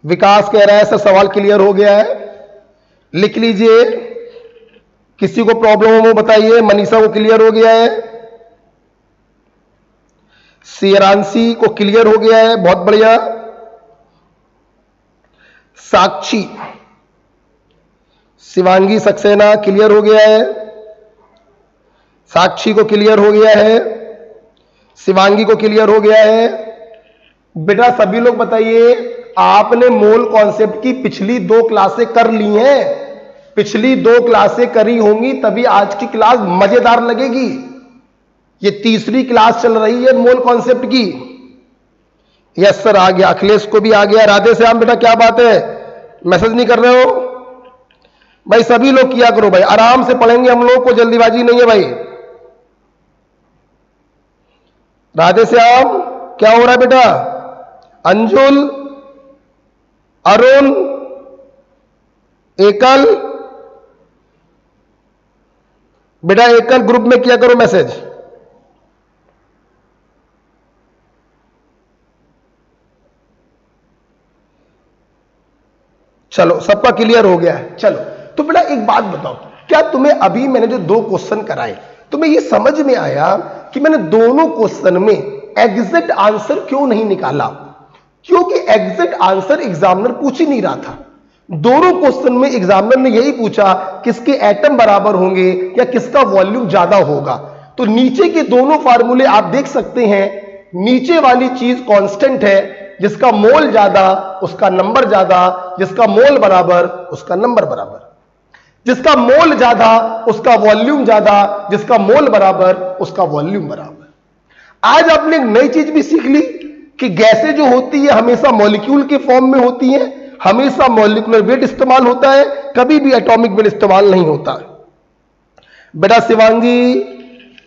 विकास कह रहा है सर सवाल क्लियर हो गया है, लिख लीजिए। किसी को प्रॉब्लम हो बताइए। मनीषा को क्लियर हो गया है, सियरांशी को क्लियर हो गया है, बहुत बढ़िया। साक्षी, शिवांगी सक्सेना क्लियर हो गया है, साक्षी को क्लियर हो गया है, शिवांगी को क्लियर हो गया है। बेटा सभी लोग बताइए, आपने मोल कॉन्सेप्ट की पिछली 2 क्लासें कर ली हैं? पिछली 2 क्लासें करी होंगी तभी आज की क्लास मजेदार लगेगी। ये तीसरी क्लास चल रही है मोल कॉन्सेप्ट की। यस सर आ गया, अखिलेश को भी आ गया। राधे श्याम बेटा क्या बात है, मैसेज नहीं कर रहे हो भाई? सभी लोग किया करो भाई, आराम से पढ़ेंगे हम लोग, को जल्दीबाजी नहीं है भाई। राधे श्याम क्या हो रहा है बेटा? अंजुल, अरुण, एकल बेटा, एकल ग्रुप में किया करो मैसेज। चलो सबका क्लियर हो गया है। चलो तो बेटा एक बात बताओ, क्या तुम्हें अभी मैंने जो 2 क्वेश्चन कराए तुम्हें ये समझ में आया कि मैंने दोनों क्वेश्चन में एग्जैक्ट आंसर क्यों नहीं निकाला? क्योंकि एग्जैक्ट आंसर एग्जामिनर पूछ ही नहीं रहा था। दोनों क्वेश्चन में एग्जामिनर ने यही पूछा किसके एटम बराबर होंगे या किसका वॉल्यूम ज्यादा होगा। तो नीचे के दोनों फार्मूले आप देख सकते हैं, नीचे वाली चीज कांस्टेंट है, जिसका मोल ज्यादा उसका नंबर ज्यादा, जिसका मोल बराबर उसका नंबर बराबर, जिसका मोल ज्यादा उसका वॉल्यूम ज्यादा, जिसका मोल बराबर उसका वॉल्यूम बराबर। आज आपने एक नई चीज भी सीख ली कि गैसें जो होती है हमेशा मॉलिक्यूल के फॉर्म में होती हैं, हमेशा मॉलिक्यूलर वेट इस्तेमाल होता है, कभी भी एटॉमिक वेट इस्तेमाल नहीं होता। बेटा शिवांगी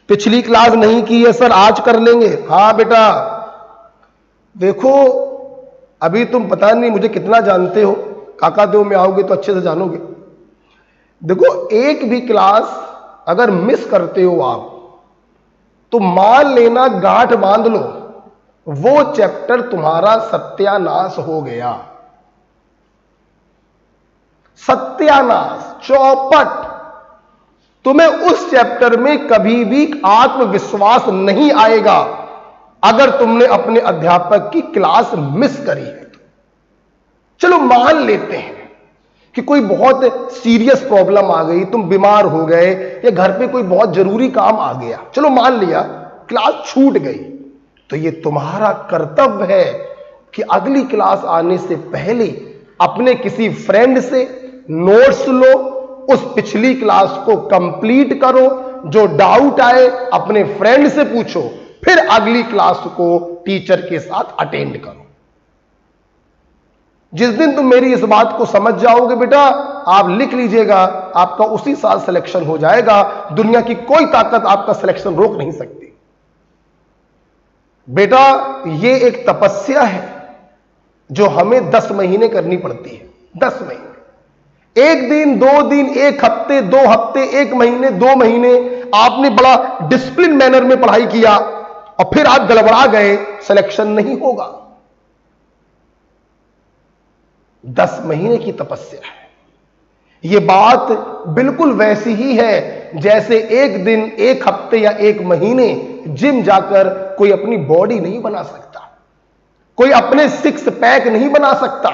पिछली क्लास नहीं की है सर, आज कर लेंगे। हाँ बेटा, देखो अभी तुम पता नहीं मुझे कितना जानते हो, काका देव में आओगे तो अच्छे से जानोगे। देखो एक भी क्लास अगर मिस करते हो आप तो मान लेना, गांठ बांध लो, वो चैप्टर तुम्हारा सत्यानाश हो गया। सत्यानाश, चौपट। तुम्हें उस चैप्टर में कभी भी आत्मविश्वास नहीं आएगा अगर तुमने अपने अध्यापक की क्लास मिस करी है तो। चलो मान लेते हैं कि कोई बहुत सीरियस प्रॉब्लम आ गई, तुम बीमार हो गए या घर पे कोई बहुत जरूरी काम आ गया, चलो मान लिया क्लास छूट गई, तो ये तुम्हारा कर्तव्य है कि अगली क्लास आने से पहले अपने किसी फ्रेंड से नोट्स लो, उस पिछली क्लास को कंप्लीट करो, जो डाउट आए अपने फ्रेंड से पूछो, फिर अगली क्लास को टीचर के साथ अटेंड करो। जिस दिन तुम मेरी इस बात को समझ जाओगे बेटा, आप लिख लीजिएगा, आपका उसी साल सिलेक्शन हो जाएगा। दुनिया की कोई ताकत आपका सिलेक्शन रोक नहीं सकती। बेटा ये एक तपस्या है जो हमें 10 महीने करनी पड़ती है। 10 महीने, एक दिन, 2 दिन, 1 हफ्ते, 2 हफ्ते, 1 महीने, 2 महीने आपने बड़ा डिसिप्लिन मैनर में पढ़ाई किया और फिर आप गड़बड़ा गए, सिलेक्शन नहीं होगा। 10 महीने की तपस्या है। यह बात बिल्कुल वैसी ही है जैसे एक दिन, 1 हफ्ते या 1 महीने जिम जाकर कोई अपनी बॉडी नहीं बना सकता, कोई अपने 6 पैक नहीं बना सकता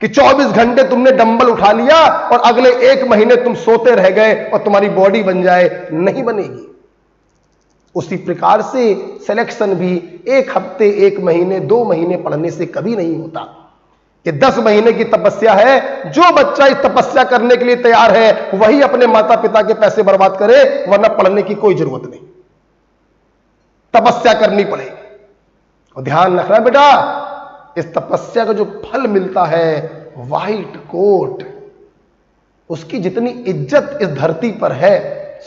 कि 24 घंटे तुमने डंबल उठा लिया और अगले 1 महीने तुम सोते रह गए और तुम्हारी बॉडी बन जाए, नहीं बनेगी। उसी प्रकार से सिलेक्शन भी 1 हफ्ते, 1 महीने, 2 महीने पढ़ने से कभी नहीं होता। ये 10 महीने की तपस्या है। जो बच्चा इस तपस्या करने के लिए तैयार है वही अपने माता पिता के पैसे बर्बाद करे, वरना पढ़ने की कोई जरूरत नहीं। तपस्या करनी पड़ेगी। और ध्यान रखना बेटा, इस तपस्या का जो फल मिलता है, व्हाइट कोट, उसकी जितनी इज्जत इस धरती पर है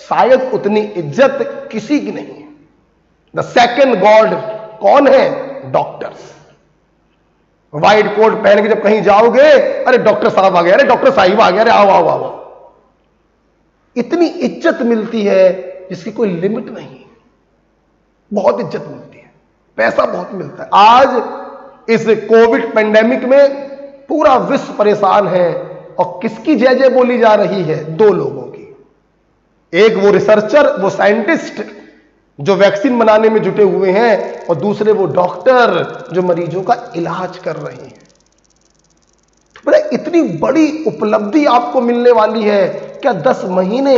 शायद उतनी इज्जत किसी की नहीं है। द सेकंड गॉड कौन है? डॉक्टर्स। व्हाइट कोट पहन के जब कहीं जाओगे, अरे डॉक्टर साहब आ गए, अरे डॉक्टर साहिब आ गए, अरे आओ आओ आओ, इतनी इज्जत मिलती है जिसकी कोई लिमिट नहीं। बहुत इज्जत मिलती है, पैसा बहुत मिलता है। आज इस कोविड पेंडेमिक में पूरा विश्व परेशान है और किसकी जय जय बोली जा रही है? 2 लोगों की। एक वो रिसर्चर, वो साइंटिस्ट जो वैक्सीन बनाने में जुटे हुए हैं, और दूसरे वो डॉक्टर जो मरीजों का इलाज कर रहे हैं। तो बड़ा इतनी बड़ी उपलब्धि आपको मिलने वाली है। क्या 10 महीने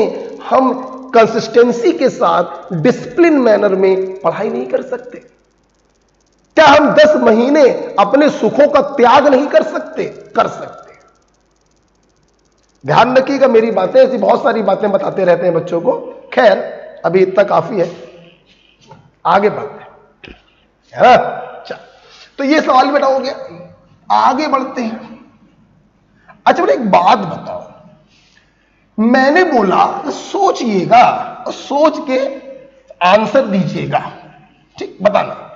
हम कंसिस्टेंसी के साथ डिसिप्लिन मैनर में पढ़ाई नहीं कर सकते? क्या हम 10 महीने अपने सुखों का त्याग नहीं कर सकते? कर सकते। ध्यान रखिएगा मेरी बातें, ऐसी बहुत सारी बातें बताते रहते हैं बच्चों को। खैर अभी इतना काफी है, आगे बढ़ते हैं, है ना? तो ये सवाल बेटा हो गया, आगे बढ़ते हैं। अच्छा बेटा एक बात बताओ, मैंने बोला सोचिएगा और सोच के आंसर दीजिएगा, ठीक? बताना।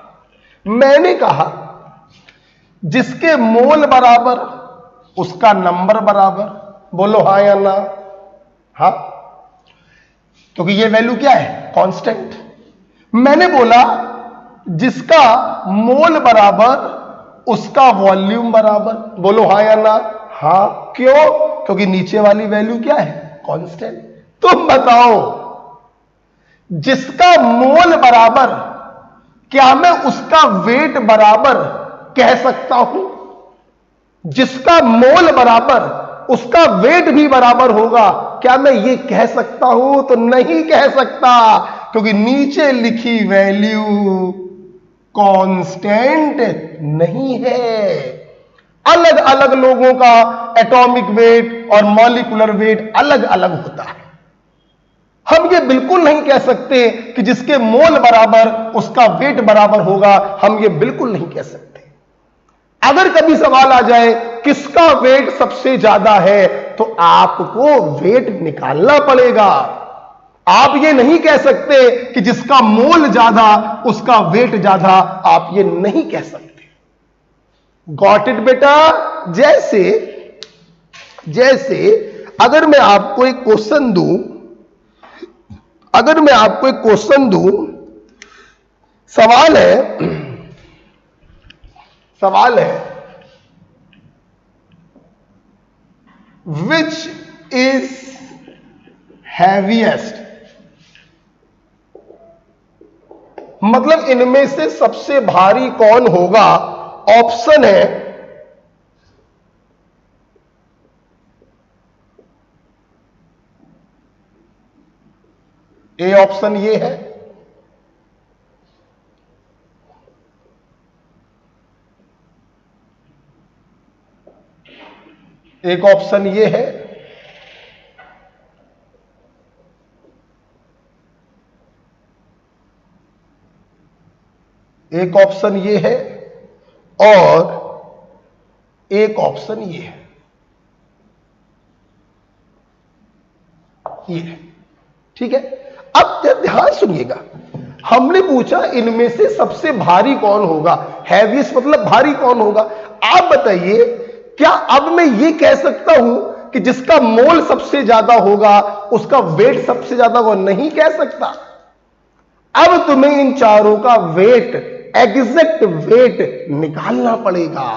मैंने कहा जिसके मोल बराबर उसका नंबर बराबर, बोलो हाँ या ना? हाँ, क्योंकि ये वैल्यू क्या है? कांस्टेंट। मैंने बोला जिसका मोल बराबर उसका वॉल्यूम बराबर, बोलो हाँ या ना? हाँ। क्यों? क्योंकि नीचे वाली वैल्यू क्या है? कांस्टेंट। तुम बताओ, जिसका मोल बराबर, क्या मैं उसका वेट बराबर कह सकता हूं? जिसका मोल बराबर उसका वेट भी बराबर होगा, क्या मैं ये कह सकता हूं? तो नहीं कह सकता, क्योंकि नीचे लिखी वैल्यू कांस्टेंट नहीं है। अलग अलग लोगों का एटॉमिक वेट और मॉलिक्यूलर वेट अलग अलग होता है। हम ये बिल्कुल नहीं कह सकते कि जिसके मोल बराबर उसका वेट बराबर होगा, हम ये बिल्कुल नहीं कह सकते। अगर कभी सवाल आ जाए किसका वेट सबसे ज्यादा है, तो आपको वेट निकालना पड़ेगा। आप ये नहीं कह सकते कि जिसका मोल ज्यादा उसका वेट ज्यादा, आप ये नहीं कह सकते। गॉट इट बेटा? जैसे अगर मैं आपको एक क्वेश्चन दूं, सवाल है विच इज हैवीएस्ट, मतलब इनमें से सबसे भारी कौन होगा। ऑप्शन है ए, ऑप्शन ये है, एक ऑप्शन ये है, एक ऑप्शन ये है, और एक ऑप्शन ये है। ये ठीक है। अब ध्यान सुनिएगा, हमने पूछा इनमें से सबसे भारी कौन होगा, हैवीएस्ट मतलब भारी कौन होगा। आप बताइए, क्या अब मैं ये कह सकता हूं कि जिसका मोल सबसे ज्यादा होगा उसका वेट सबसे ज्यादा होगा? नहीं कह सकता। अब तुम्हें इन चारों का वेट, एग्जैक्ट वेट निकालना पड़ेगा,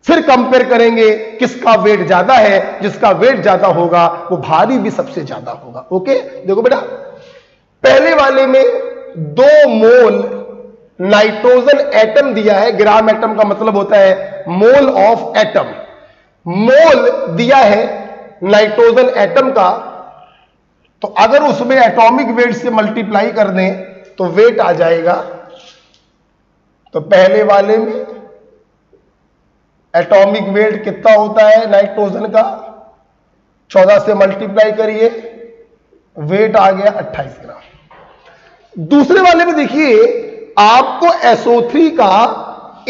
फिर कंपेयर करेंगे किसका वेट ज्यादा है। जिसका वेट ज्यादा होगा वो भारी भी सबसे ज्यादा होगा। ओके, देखो बेटा, पहले वाले में 2 मोल नाइट्रोजन एटम दिया है। ग्राम एटम का मतलब होता है मोल ऑफ एटम। मोल दिया है नाइट्रोजन एटम का, तो अगर उसमें एटॉमिक वेट से मल्टीप्लाई कर दें तो वेट आ जाएगा। तो पहले वाले में एटॉमिक वेट कितना होता है नाइट्रोजन का, 14 से मल्टीप्लाई करिए, वेट आ गया 28 ग्राम। दूसरे वाले में देखिए, आपको SO3 का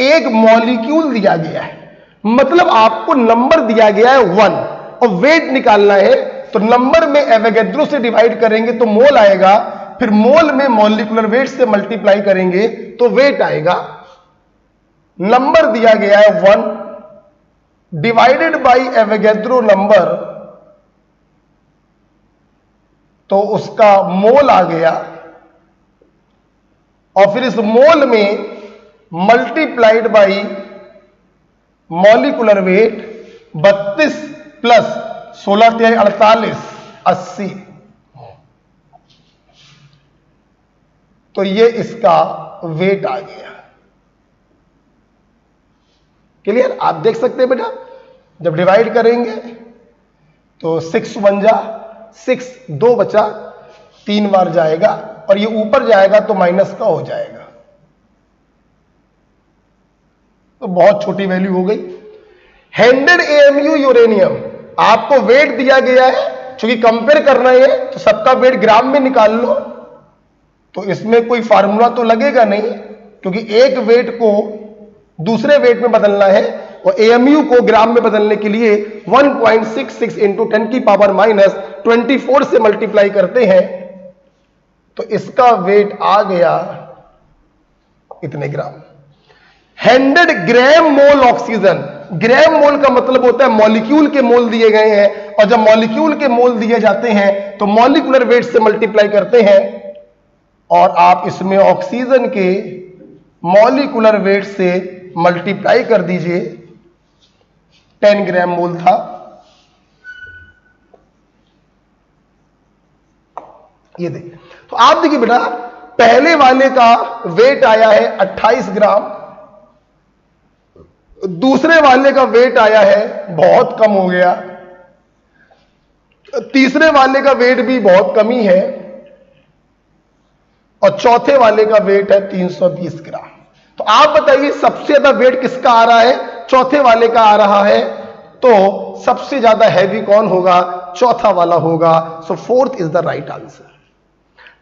एक मॉलिक्यूल दिया गया है, मतलब आपको नंबर दिया गया है 1 और वेट निकालना है। तो नंबर में एवोगैड्रो से डिवाइड करेंगे तो मोल आएगा, फिर मोल में मॉलिक्यूलर वेट से मल्टीप्लाई करेंगे तो वेट आएगा। नंबर दिया गया है 1 डिवाइडेड बाय एवोगैड्रो नंबर, तो उसका मोल आ गया, और फिर इस मोल में multiplied by molecular weight 32 plus 16 × 48 80, तो ये इसका वेट आ गया। क्लियर? आप देख सकते हैं बेटा, जब डिवाइड करेंगे तो 6 1 जा 6, 2 बचा, 3 बार जाएगा, और ये ऊपर जाएगा तो माइनस का हो जाएगा, तो बहुत छोटी वैल्यू हो गई। 100 AMU यूरेनियम, आपको वेट दिया गया है, क्योंकि कंपेयर करना है तो सबका वेट ग्राम में निकाल लो, तो इसमें कोई फार्मूला तो लगेगा नहीं, क्योंकि एक वेट को दूसरे वेट में बदलना है, और AMU को ग्राम में बदलने के लिए 1.66 × 10⁻24 से मल्टीप्लाई करते हैं, तो इसका वेट आ गया इतने ग्राम। 100 ग्राम मोल ऑक्सीजन, ग्राम मोल का मतलब होता है मॉलिक्यूल के मोल दिए गए हैं, और जब मॉलिक्यूल के मोल दिए जाते हैं तो मॉलिक्यूलर वेट से मल्टीप्लाई करते हैं, और आप इसमें ऑक्सीजन के मॉलिक्यूलर वेट से मल्टीप्लाई कर दीजिए। 10 ग्राम मोल था, ये देखिए। तो आप देखिए बेटा, पहले वाले का वेट आया है 28 ग्राम, दूसरे वाले का वेट आया है बहुत कम हो गया, तीसरे वाले का वेट भी बहुत कम ही है, और चौथे वाले का वेट है 320 ग्राम। तो आप बताइए सबसे ज्यादा वेट किसका आ रहा है? चौथे वाले का आ रहा है, तो सबसे ज्यादा हैवी कौन होगा? चौथा वाला होगा। सो 4th is the right answer.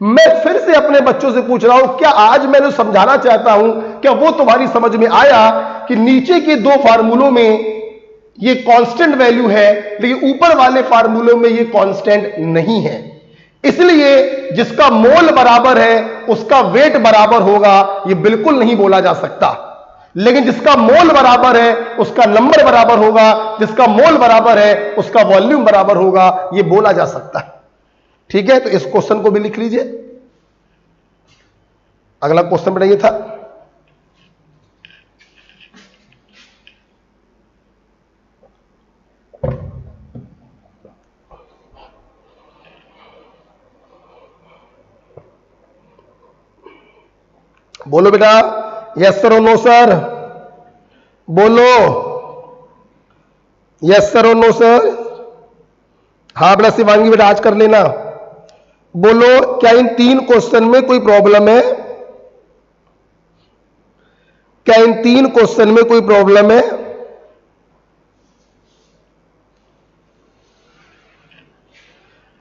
मैं फिर से अपने बच्चों से पूछ रहा हूं, क्या आज मैंने समझाना चाहता हूं, क्या वो तुम्हारी समझ में आया कि नीचे के 2 फार्मूलों में ये कांस्टेंट वैल्यू है, लेकिन ऊपर वाले फार्मूलों में ये कांस्टेंट नहीं है? इसलिए जिसका मोल बराबर है उसका वेट बराबर होगा, यह बिल्कुल नहीं बोला जा सकता। लेकिन जिसका मोल बराबर है उसका नंबर बराबर होगा, जिसका मोल बराबर है उसका वॉल्यूम बराबर होगा, यह बोला जा सकता है। ठीक है, तो इस क्वेश्चन को भी लिख लीजिए। अगला क्वेश्चन बेटा ये था, बोलो बेटा, यस सर और नो सर, बोलो यस सर और नो सर। हाँ बेटा शिवांगी बेटा आज कर लेना। बोलो क्या इन 3 क्वेश्चन में कोई प्रॉब्लम है? क्या इन 3 क्वेश्चन में कोई प्रॉब्लम है?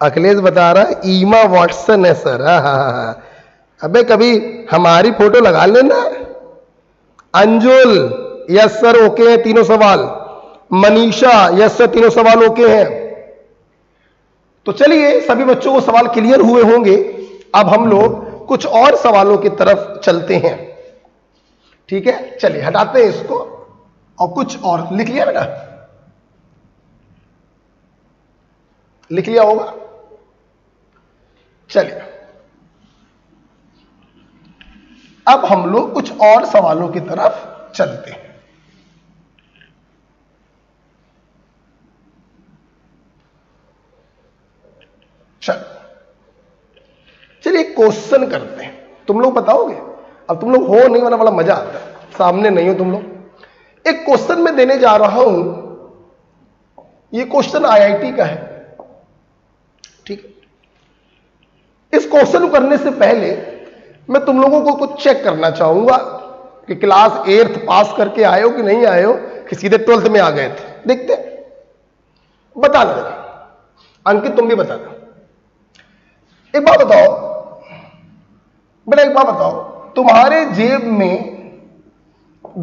अखिलेश बता रहा ईमा वॉटसन है सर। हाँ, अबे कभी हमारी फोटो लगा लेना। अंजुल यस सर ओके है तीनों सवाल। मनीषा यस सर तीनों सवाल ओके हैं। तो चलिए सभी बच्चों को सवाल क्लियर हुए होंगे। अब हम लोग कुछ और सवालों की तरफ चलते हैं। ठीक है, चलिए हटाते हैं इसको और कुछ और लिख लिया बेटा, लिख लिया होगा। चलिए अब हम लोग कुछ और सवालों की तरफ चलते हैं। चलिए क्वेश्चन करते हैं, तुम लोग बताओगे। अब तुम लोग हो नहीं वाला बड़ा मजा आता है, सामने नहीं हो तुम लोग। एक क्वेश्चन मैं देने जा रहा हूं, ये क्वेश्चन आईआईटी का है। ठीक है, इस क्वेश्चन को करने से पहले मैं तुम लोगों को कुछ चेक करना चाहूंगा कि क्लास 8th पास करके आए हो कि नहीं आए हो, कि सीधे 12th में आ गए थे। देखते बताना जरा, अंकित तुम भी बताना। एक बात बताओ बेटा, एक बात बताओ, तुम्हारे जेब में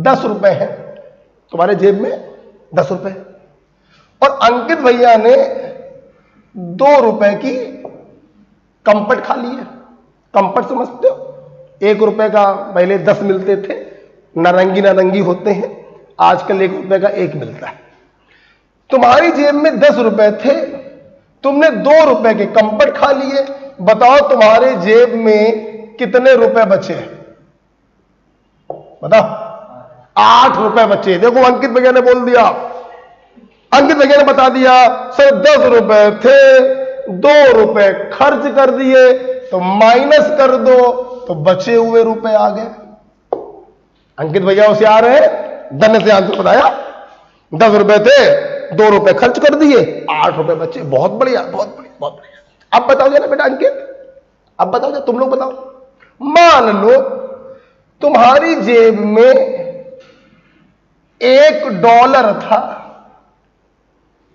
10 रुपए है, तुम्हारे जेब में 10 रुपए है और अंकित भैया ने 2 रुपए की कंपट खा ली है। कंपट समझते हो, 1 रुपए का पहले 10 मिलते थे, नारंगी नारंगी होते हैं, आजकल 1 रुपए का 1 मिलता है। तुम्हारी जेब में 10 रुपए थे, तुमने 2 रुपए के कंपट खा लिए। बताओ तुम्हारे जेब में कितने रुपए बचे? बताओ। 8 रुपए बचे। देखो अंकित भैया ने बोल दिया, अंकित भैया ने बता दिया सर 10 रुपए थे, 2 रुपए खर्च कर दिए, तो माइनस कर दो तो बचे हुए रुपए आ गए। अंकित भैया होशियार है, धन्य से आंसर बताया। 10 रुपए थे, 2 रुपए खर्च कर दिए, 8 रुपए बचे। बहुत बढ़िया, बहुत बढ़िया, बहुत बढ़िया। अब बताओ जरा बेटा अंकित, अब बताओ जरा, तुम लोग बताओ। मान लो तुम्हारी जेब में $1 था।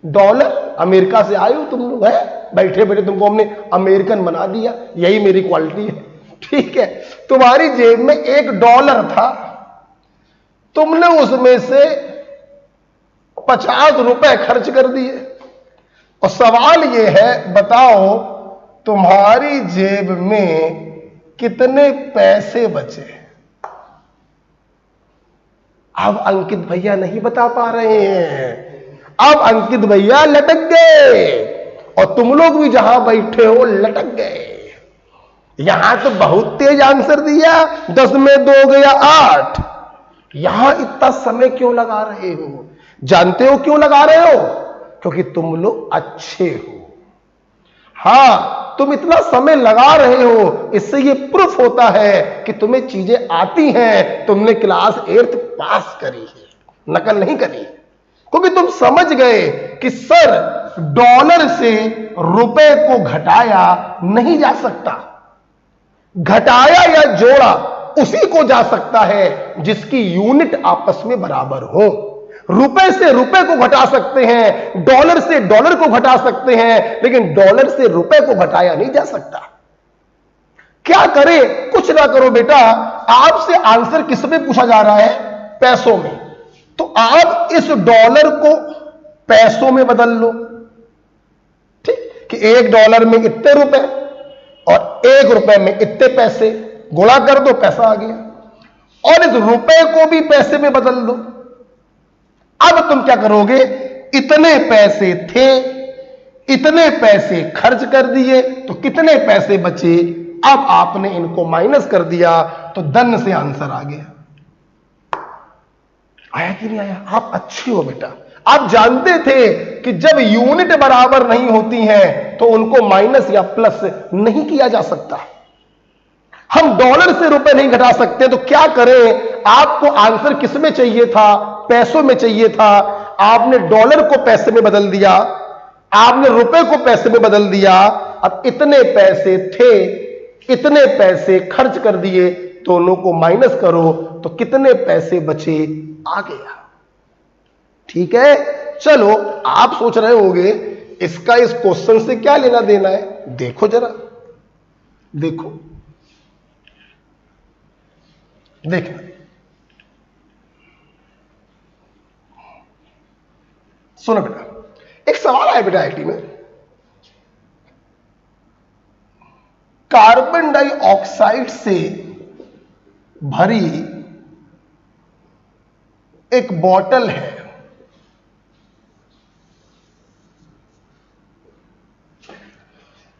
डॉलर, अमेरिका से आए हो तुम लोग, है बैठे बैठे तुमको हमने अमेरिकन बना दिया, यही मेरी क्वालिटी है। ठीक है, तुम्हारी जेब में $1 था, तुमने उसमें से 50 रुपए खर्च कर दिए। और सवाल यह है, बताओ तुम्हारी जेब में कितने पैसे बचे? अब अंकित भैया नहीं बता पा रहे हैं, अब अंकित भैया लटक गए और तुम लोग भी जहां बैठे हो लटक गए। यहां तो बहुत तेज आंसर दिया, 10 में 2 गया 8। यहां इतना समय क्यों लगा रहे हो? जानते हो क्यों लगा रहे हो? क्योंकि तुम लोग अच्छे हो। हां, तुम इतना समय लगा रहे हो, इससे यह प्रूफ होता है कि तुम्हें चीजें आती हैं, तुमने क्लास 8th पास करी है, नकल नहीं करी। क्योंकि तुम समझ गए कि सर डॉलर से रुपए को घटाया नहीं जा सकता, घटाया या जोड़ा उसी को जा सकता है जिसकी यूनिट आपस में बराबर हो। रुपए से रुपए को घटा सकते हैं, डॉलर से डॉलर को घटा सकते हैं, लेकिन डॉलर से रुपए को घटाया नहीं जा सकता। क्या करें? कुछ ना करो बेटा, आपसे आंसर किस में पूछा जा रहा है? पैसों में। तो आप इस डॉलर को पैसों में बदल लो। ठीक कि $1 में इतने रुपए, 1 रुपए में इतने पैसे, गुणा कर दो, पैसा आ गया। और इस रुपए को भी पैसे में बदल दो। अब तुम क्या करोगे, इतने पैसे थे, इतने पैसे खर्च कर दिए, तो कितने पैसे बचे। अब आपने इनको माइनस कर दिया तो धन से आंसर आ गया। आया कि नहीं आया? आप अच्छे हो बेटा। आप जानते थे कि जब यूनिट बराबर नहीं होती हैं तो उनको माइनस या प्लस नहीं किया जा सकता। हम डॉलर से रुपए नहीं घटा सकते, तो क्या करें। आपको आंसर किस में चाहिए था, पैसों में चाहिए था। आपने डॉलर को पैसे में बदल दिया, आपने रुपए को पैसे में बदल दिया। अब इतने पैसे थे, इतने पैसे खर्च कर दिए, दोनों को माइनस करो तो कितने पैसे बचे, आ गया। ठीक है, चलो आप सोच रहे होंगे इसका इस क्वेश्चन से क्या लेना देना है। देखो जरा, देखो, देखना, सुनो बेटा, एक सवाल आया बेटा आईटी में। कार्बन डाइऑक्साइड से भरी एक बोतल है,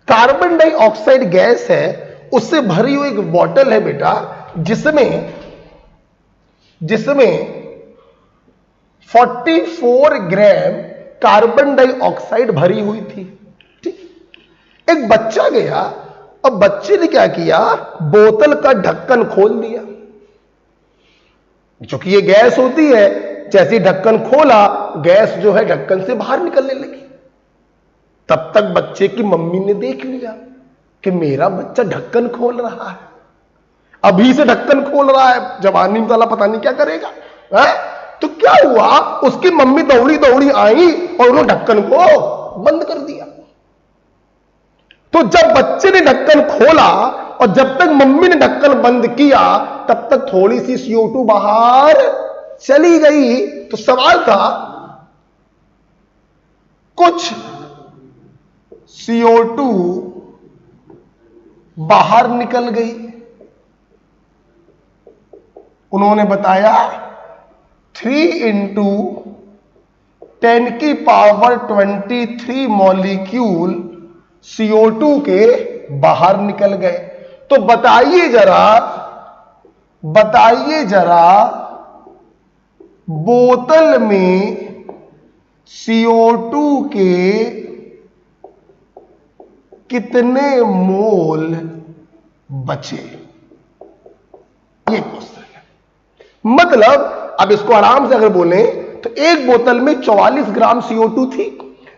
कार्बन डाइऑक्साइड गैस है, उससे भरी हुई एक बोतल है बेटा, जिसमें 44 ग्राम कार्बन डाइऑक्साइड भरी हुई थी। ठीक, एक बच्चा गया, अब बच्चे ने क्या किया, बोतल का ढक्कन खोल दिया। जो कि ये गैस होती है, जैसे ही ढक्कन खोला, गैस जो है ढक्कन से बाहर निकलने लगी। तब तक बच्चे की मम्मी ने देख लिया कि मेरा बच्चा ढक्कन खोल रहा है, अभी से ढक्कन खोल रहा है, जवानी वाला पता नहीं क्या करेगा है? तो क्या हुआ, उसकी मम्मी दौड़ी दौड़ी आई और उन्होंने ढक्कन को बंद कर दिया। तो जब बच्चे ने ढक्कन खोला और जब तक मम्मी ने ढक्कन बंद किया, तब तक थोड़ी सी CO2 बाहर चली गई। तो सवाल था, कुछ CO2 बाहर निकल गई। उन्होंने बताया 3 × 10⁻23 मॉलिक्यूल CO2 के बाहर निकल गए। तो बताइए जरा बोतल में CO2 के कितने मोल बचे, ये क्वेश्चन है। मतलब अब इसको आराम से अगर बोलें तो एक बोतल में 44 ग्राम CO2 थी,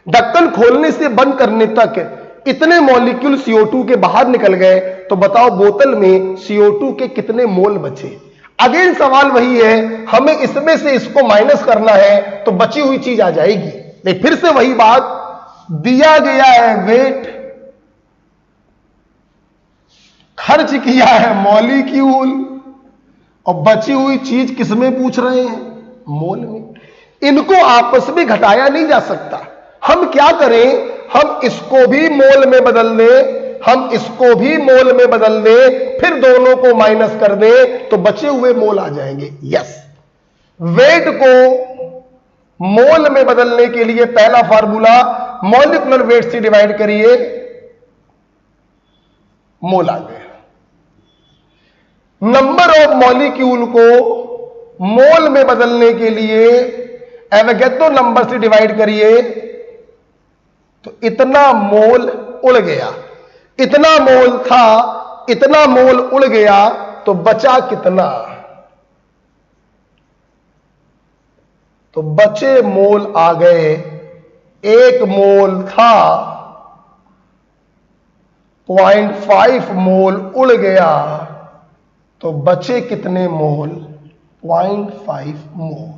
ढक्कन खोलने से बंद करने तक इतने मॉलिक्यूल CO2 के बाहर निकल गए। तो बताओ बोतल में CO2 के कितने मोल बचे। अगेन सवाल वही है, हमें इसमें से इसको माइनस करना है तो बची हुई चीज आ जाएगी। नहीं, फिर से वही बात, दिया गया है वेट, खर्च किया है मॉलिक्यूल, और बची हुई चीज किसमें पूछ रहे हैं, मोल में। इनको आपस में घटाया नहीं जा सकता। हम क्या करें, हम इसको भी मोल में बदल दें, हम इसको भी मोल में बदल दें, फिर दोनों को माइनस कर दें तो बचे हुए मोल आ जाएंगे। यस, वेट को मोल में बदलने के लिए पहला फार्मूला, मॉलिक्यूलर वेट से डिवाइड करिए, मोल आ गया। नंबर ऑफ मॉलिक्यूल को मोल में बदलने के लिए एवोगैड्रो नंबर से डिवाइड करिए, तो इतना मोल उड़ गया, इतना मोल था, इतना मोल उड़ गया, तो बचा कितना, तो बचे मोल आ गए, एक मोल था, 0.5 मोल उड़ गया, तो बचे कितने mole, 0.5 mole.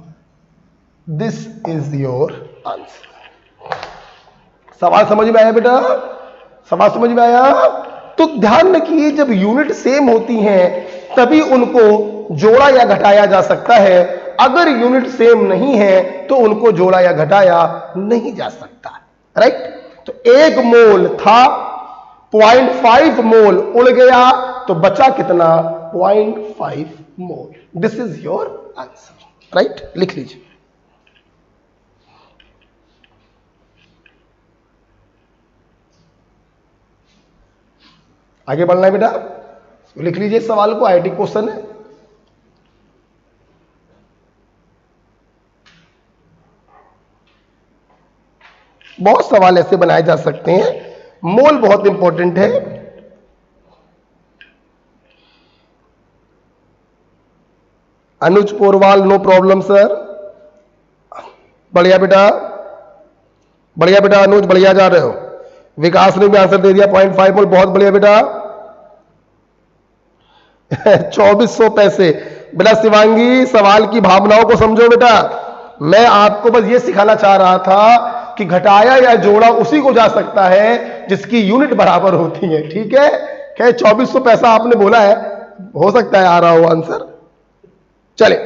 This is your answer. सवाल समझ में आया बेटा, सवाल समझ में आया? तो ध्यान रखिए, जब यूनिट सेम होती हैं तभी उनको जोड़ा या घटाया जा सकता है। अगर यूनिट सेम नहीं है तो उनको जोड़ा या घटाया नहीं जा सकता। राइट? तो एक मोल था, 0.5 मोल उड़ गया तो बचा कितना? 0.5 mole. This is your answer, right? लिख लीजिए। आगे बढ़ना है बेटा, लिख लीजिए इस सवाल को, आईआईटी क्वेश्चन है। बहुत सवाल ऐसे बनाए जा सकते हैं, मोल बहुत इंपॉर्टेंट है। अनुज पोरवाल, नो प्रॉब्लम सर, बढ़िया बेटा, बढ़िया बेटा अनुज, बढ़िया जा रहे हो। विकास ने भी आंसर दे दिया 0.5 मोल, बहुत बढ़िया बेटा। 2400 पैसे। बेटा शिवांगी, सवाल की भावनाओं को समझो बेटा, मैं आपको बस ये सिखाना चाह रहा था कि घटाया या जोड़ा उसी को जा सकता है जिसकी यूनिट बराबर होती है, ठीक है? क्या 2400 पैसा आपने बोला है, हो सकता है आ रहा हो आंसर। चले,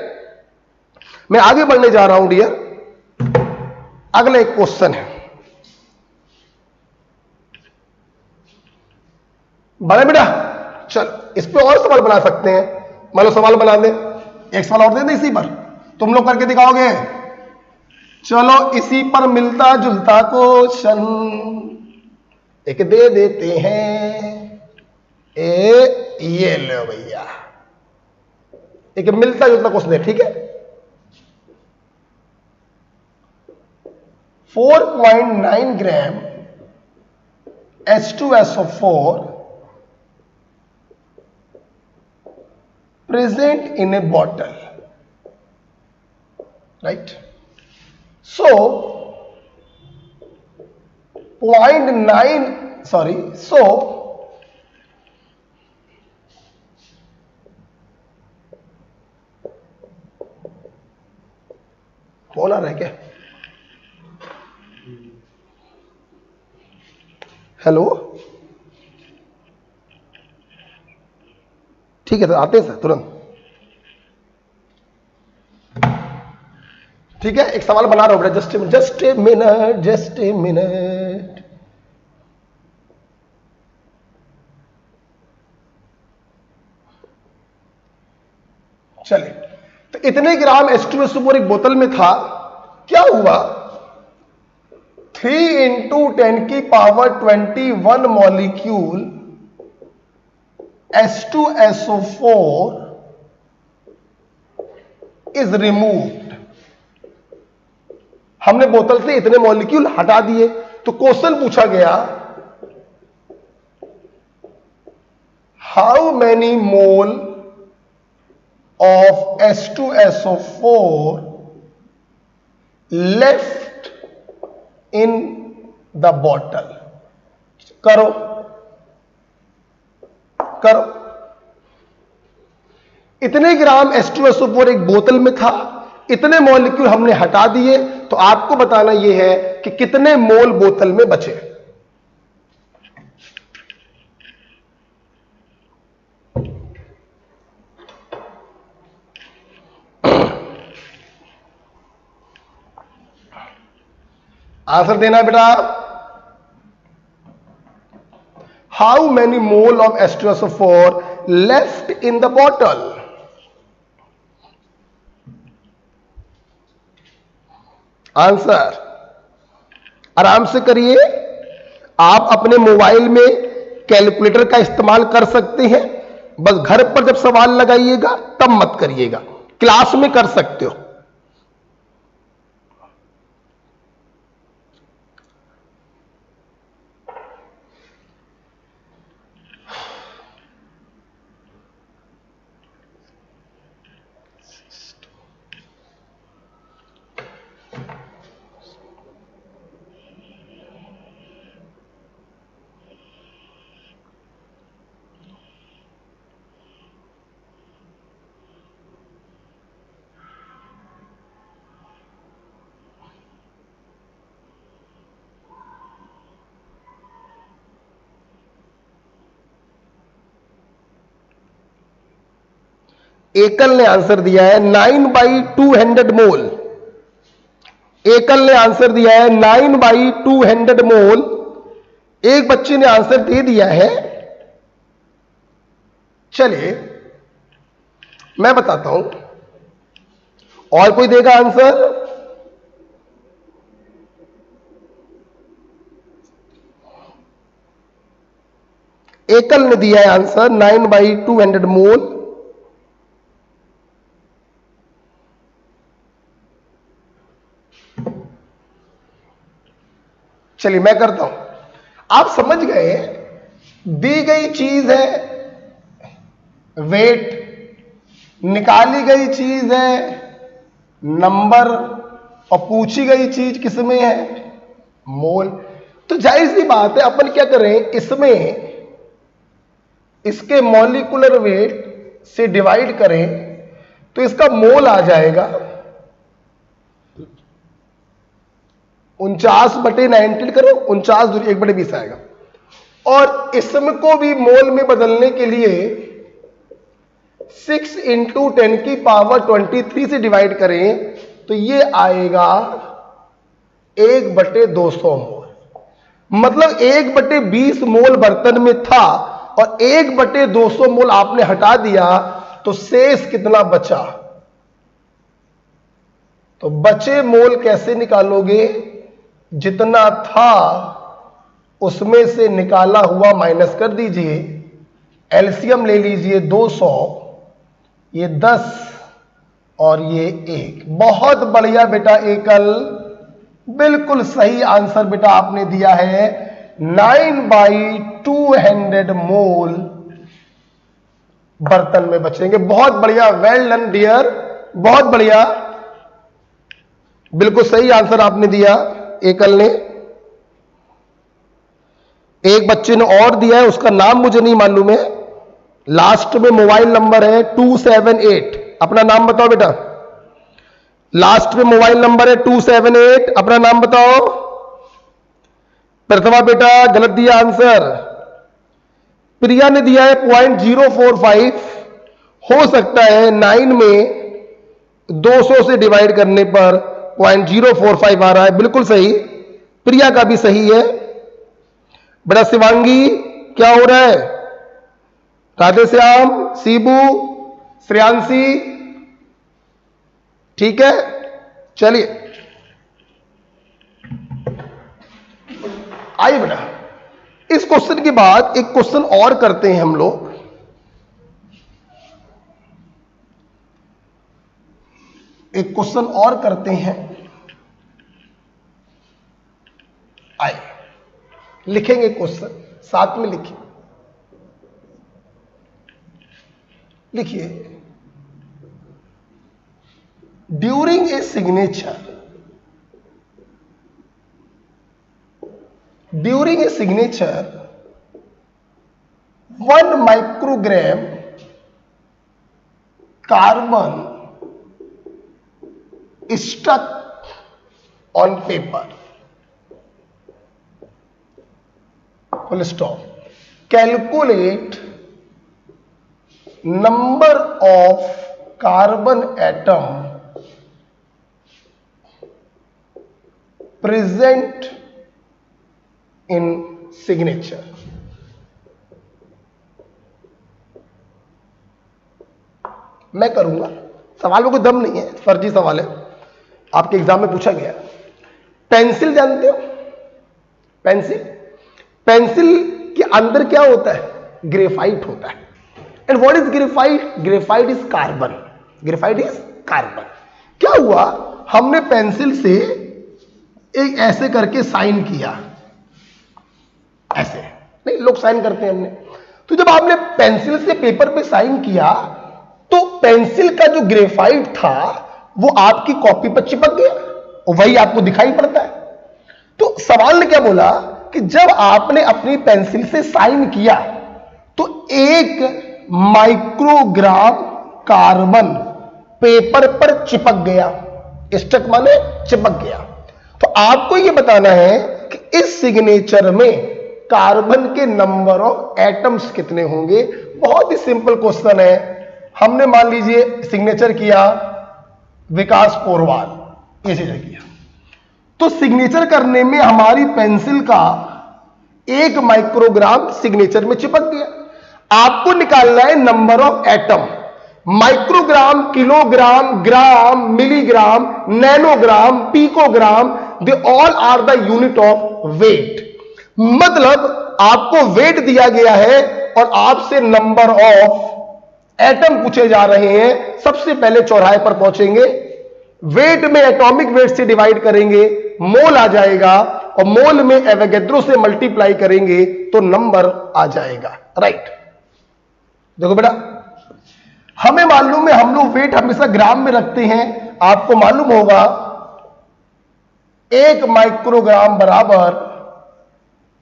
मैं आगे बढ़ने जा रहा हूं डियर। अगला एक क्वेश्चन है, बड़ा बेटा, चलो इस पे और सवाल बना सकते हैं। मान लो सवाल बना दे, एक सवाल और दे दे इसी पर, तुम लोग करके दिखाओगे। चलो इसी पर मिलता जुलता क्वेश्चन एक दे देते हैं। ये लो भैया, एक मिलता जुलता क्वेश्चन है, ठीक है? 4.9 ग्राम H2SO4 present in a bottle, right? So 0.9, sorry, so कौन आ रहा है क्या? हेलो, ठीक है, तो आते हैं सर तुरंत। ठीक है, एक सवाल बना रहा हूं बेटा, just a minute, just a minute. चलिए, तो इतने ग्राम H2SO4 एक बोतल में था, क्या हुआ? 3 × 10⁻21 मॉलिक्यूल H2SO4 इज रिमूव्ड। हमने बोतल से इतने मॉलिक्यूल हटा दिए, तो क्वेश्चन पूछा गया, how many mole of H2SO4 left in the bottle? करो करो, इतने ग्राम H2SO4 एक बोतल में था, इतने मॉलिक्यूल हमने हटा दिए, तो आपको बताना यह है कि कितने मोल बोतल में बचे। आंसर देना बेटा। How many mole of H2SO4 left in the bottle? Answer आराम से करिए, आप अपने मोबाइल में कैलकुलेटर का इस्तेमाल कर सकते हैं, बस घर पर जब सवाल लगाइएगा तब मत करिएगा, क्लास में कर सकते हो। एकल ने आंसर दिया है 9/200 मोल। एकल ने आंसर दिया है 9/200 मोल एक बच्चे ने आंसर दे दिया है। चलिए मैं बताता हूं, और कोई देगा आंसर? एकल ने दिया है आंसर 9/200 मोल। चलिए मैं करता हूं, आप समझ गए, दी गई चीज है वेट, निकाली गई चीज है नंबर, और पूछी गई चीज किसमें है? मोल। तो जाहिर सी बात है अपन क्या करें, इसमें इसके मॉलिक्यूलर वेट से डिवाइड करें तो इसका मोल आ जाएगा 49/19 करो, 49 दूरी 1/20 आएगा। और इसम को भी मोल में बदलने के लिए 6 × 10⁻23 से डिवाइड करें तो ये आएगा 1/200 मोल। मतलब 1/20 मोल बर्तन में था और 1/200 मोल आपने हटा दिया, तो शेष कितना बचा? तो बचे मोल कैसे निकालोगे? जितना था उसमें से निकाला हुआ माइनस कर दीजिए, एलसीएम ले लीजिए 200, ये 10 और ये 1। बहुत बढ़िया बेटा एकल, बिल्कुल सही आंसर बेटा आपने दिया है। 9/200 मोल बर्तन में बचेंगे। बहुत बढ़िया, वेल डन डियर, बहुत बढ़िया, बिल्कुल सही आंसर आपने दिया एकल ने। एक बच्चे ने और दिया है, उसका नाम मुझे नहीं मालूम है, लास्ट में मोबाइल नंबर है 278। अपना नाम बताओ बेटा। लास्ट में मोबाइल नंबर है 278, अपना नाम बताओ। प्रथमा बेटा गलत दिया आंसर। प्रिया ने दिया है 0.045। हो सकता है 9 में 200 से डिवाइड करने पर 0.045 आ रहा है। बिल्कुल सही, प्रिया का भी सही है बेटा। शिवांगी क्या हो रहा है? राधेश्याम, सीबू, श्रेयांशी, ठीक है। चलिए आइए बेटा, इस क्वेश्चन के बाद एक क्वेश्चन और करते हैं हम लोग। एक क्वेश्चन और करते हैं, आइए लिखेंगे क्वेश्चन, साथ में लिखिए। लिखिए, during a signature, during a signature 1 microgram carbon stuck on paper, full stop. Calculate number of carbon atom present in signature. मैं करूंगा, सवाल में कोई दम नहीं है, फर्जी सवाल है, आपके एग्जाम में पूछा गया। पेंसिल जानते हो? पेंसिल, पेंसिल के अंदर क्या होता है? ग्रेफाइट होता है। And what is graphite? Graphite is carbon, graphite is carbon. क्या हुआ, हमने पेंसिल से एक ऐसे करके साइन किया, ऐसे नहीं लोग साइन करते हैं हमने। तो जब आपने पेंसिल से पेपर पे साइन किया तो पेंसिल का जो ग्रेफाइट था वो आपकी कॉपी पर चिपक गया और वही आपको दिखाई पड़ता है। तो सवाल ने क्या बोला कि जब आपने अपनी पेंसिल से साइन किया तो 1 माइक्रोग्राम कार्बन पेपर पर चिपक गया। स्टक माने चिपक गया। तो आपको यह बताना है कि इस सिग्नेचर में कार्बन के नंबर ऑफ एटम्स कितने होंगे। बहुत ही सिंपल क्वेश्चन है। हमने मान लीजिए सिग्नेचर किया विकास पोरवाल, ये चीज किया, तो सिग्नेचर करने में हमारी पेंसिल का 1 माइक्रोग्राम सिग्नेचर में चिपक गया। आपको निकालना है number of atom. Microgram, kilogram, gram, milligram, nanogram, picogram, they all are the unit of weight. मतलब आपको वेट दिया गया है और आपसे नंबर ऑफ एटम पूछे जा रहे हैं। सबसे पहले चौराहे पर पहुंचेंगे, वेट में एटॉमिक वेट से डिवाइड करेंगे, मोल आ जाएगा, और मोल में एवोगैड्रो से मल्टीप्लाई करेंगे तो नंबर आ जाएगा। राइट, देखो बेटा, हमें मालूम है हम लोग वेट हमेशा ग्राम में रखते हैं। आपको मालूम होगा 1 माइक्रोग्राम बराबर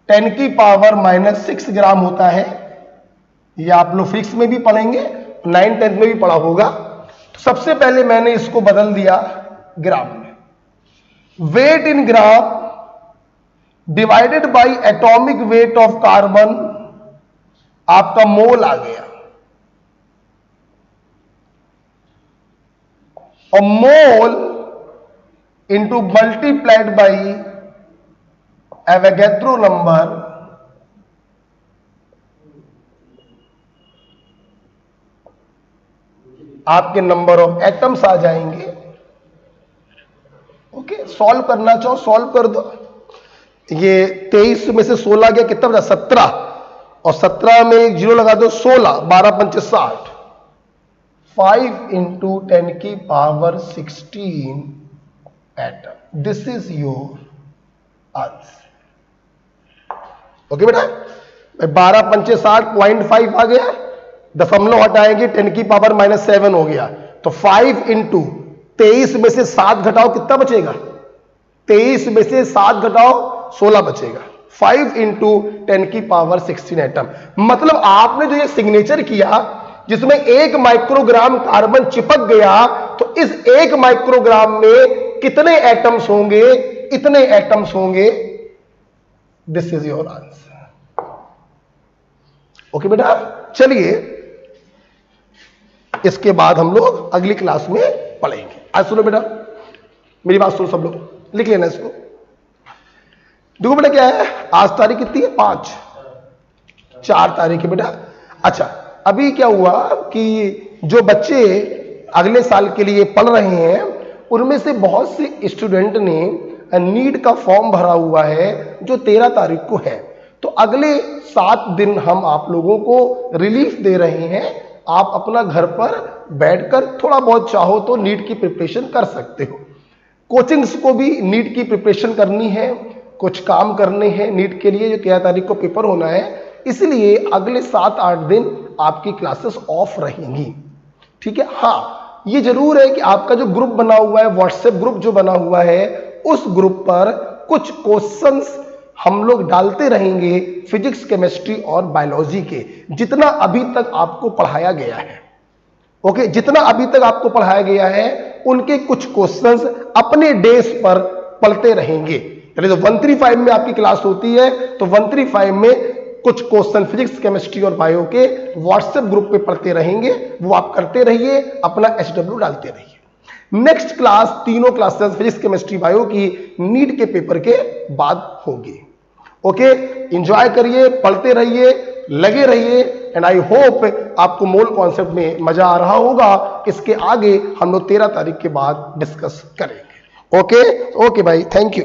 10⁻⁻6 ग्राम होता है। ये आप लोग फिजिक्स में भी पढ़ेंगे, 9th 10th में भी पढ़ा होगा। तो सबसे पहले मैंने इसको बदल दिया ग्राम में। Weight in gram divided by atomic weight of carbon, आपका मोल आ गया। और mole into multiplied by Avogadro number, आपके नंबर ऑफ एटम्स आ जाएंगे। ओके, सॉल्व करना चाहो सॉल्व कर दो। ये 23 में से 16 गया, कितना बचा? 17, और 17 में एक जीरो लगा दो, 16, 12 पंचे 60, 5 into 10⁻16 atom. This is your answer. Okay बेटा, 12 पंचे 60, 0.5 आ गया, दशमलव हटाएंगे 10⁻⁻7 हो गया। तो 5 इंटू 23 में से 7 घटाओ, कितना बचेगा? 23 में से 7 घटाओ 16 बचेगा। 5 इंटू 10⁻16 एटम। मतलब आपने जो ये सिग्नेचर किया जिसमें 1 माइक्रोग्राम कार्बन चिपक गया, तो इस 1 माइक्रोग्राम में कितने एटम्स होंगे? इतने एटम्स होंगे। This is your answer. Okay बेटा, चलिए इसके बाद हम लोग अगली क्लास में पढ़ेंगे। आज सुनो बेटा, मेरी बात सुनो सब लोग, लिख लेना इसको। देखो बेटा, क्या है आज तारीख कितनी है? 5, 4 तारीख है बेटा। अच्छा, अभी क्या हुआ कि जो बच्चे अगले साल के लिए पढ़ रहे हैं, उनमें से बहुत से स्टूडेंट ने नीट का फॉर्म भरा हुआ है जो 13 तारीख को है। तो अगले 7 दिन हम आप लोगों को रिलीफ दे रहे हैं। आप अपना घर पर बैठकर थोड़ा बहुत चाहो तो नीट की प्रिपरेशन कर सकते हो। कोचिंग्स को भी नीट की प्रिपरेशन करनी है, कुछ काम करने हैं नीट के लिए, जो 13 तारीख को पेपर होना है। इसलिए अगले 7-8 दिन आपकी क्लासेस ऑफ रहेंगी। ठीक है। हाँ, ये जरूर है कि आपका जो ग्रुप बना हुआ है, व्हाट्सएप ग्रुप जो बना हुआ है, उस ग्रुप पर कुछ क्वेश्चंस हम लोग डालते रहेंगे फिजिक्स, केमिस्ट्री और बायोलॉजी के, जितना अभी तक आपको पढ़ाया गया है। ओके, जितना अभी तक आपको पढ़ाया गया है उनके कुछ क्वेश्चंस अपने डेज पर पढ़ते रहेंगे। यानी तो 135 में आपकी क्लास होती है, तो 135 में कुछ क्वेश्चन फिजिक्स, केमिस्ट्री और बायो के व्हाट्सएप ग्रुप पे पढ़ते रहेंगे। वो आप करते रहिए, अपना HW डालते रहिए। नेक्स्ट क्लास, तीनों क्लासेस फिजिक्स, केमिस्ट्री, बायो की नीट के पेपर के बाद होगी। ओके, एंजॉय करिए, पढ़ते रहिए, लगे रहिए, एंड आई होप आपको मोल कॉन्सेप्ट में मजा आ रहा होगा। इसके आगे हम लोग 13 तारीख के बाद डिस्कस करेंगे। ओके भाई, थैंक यू।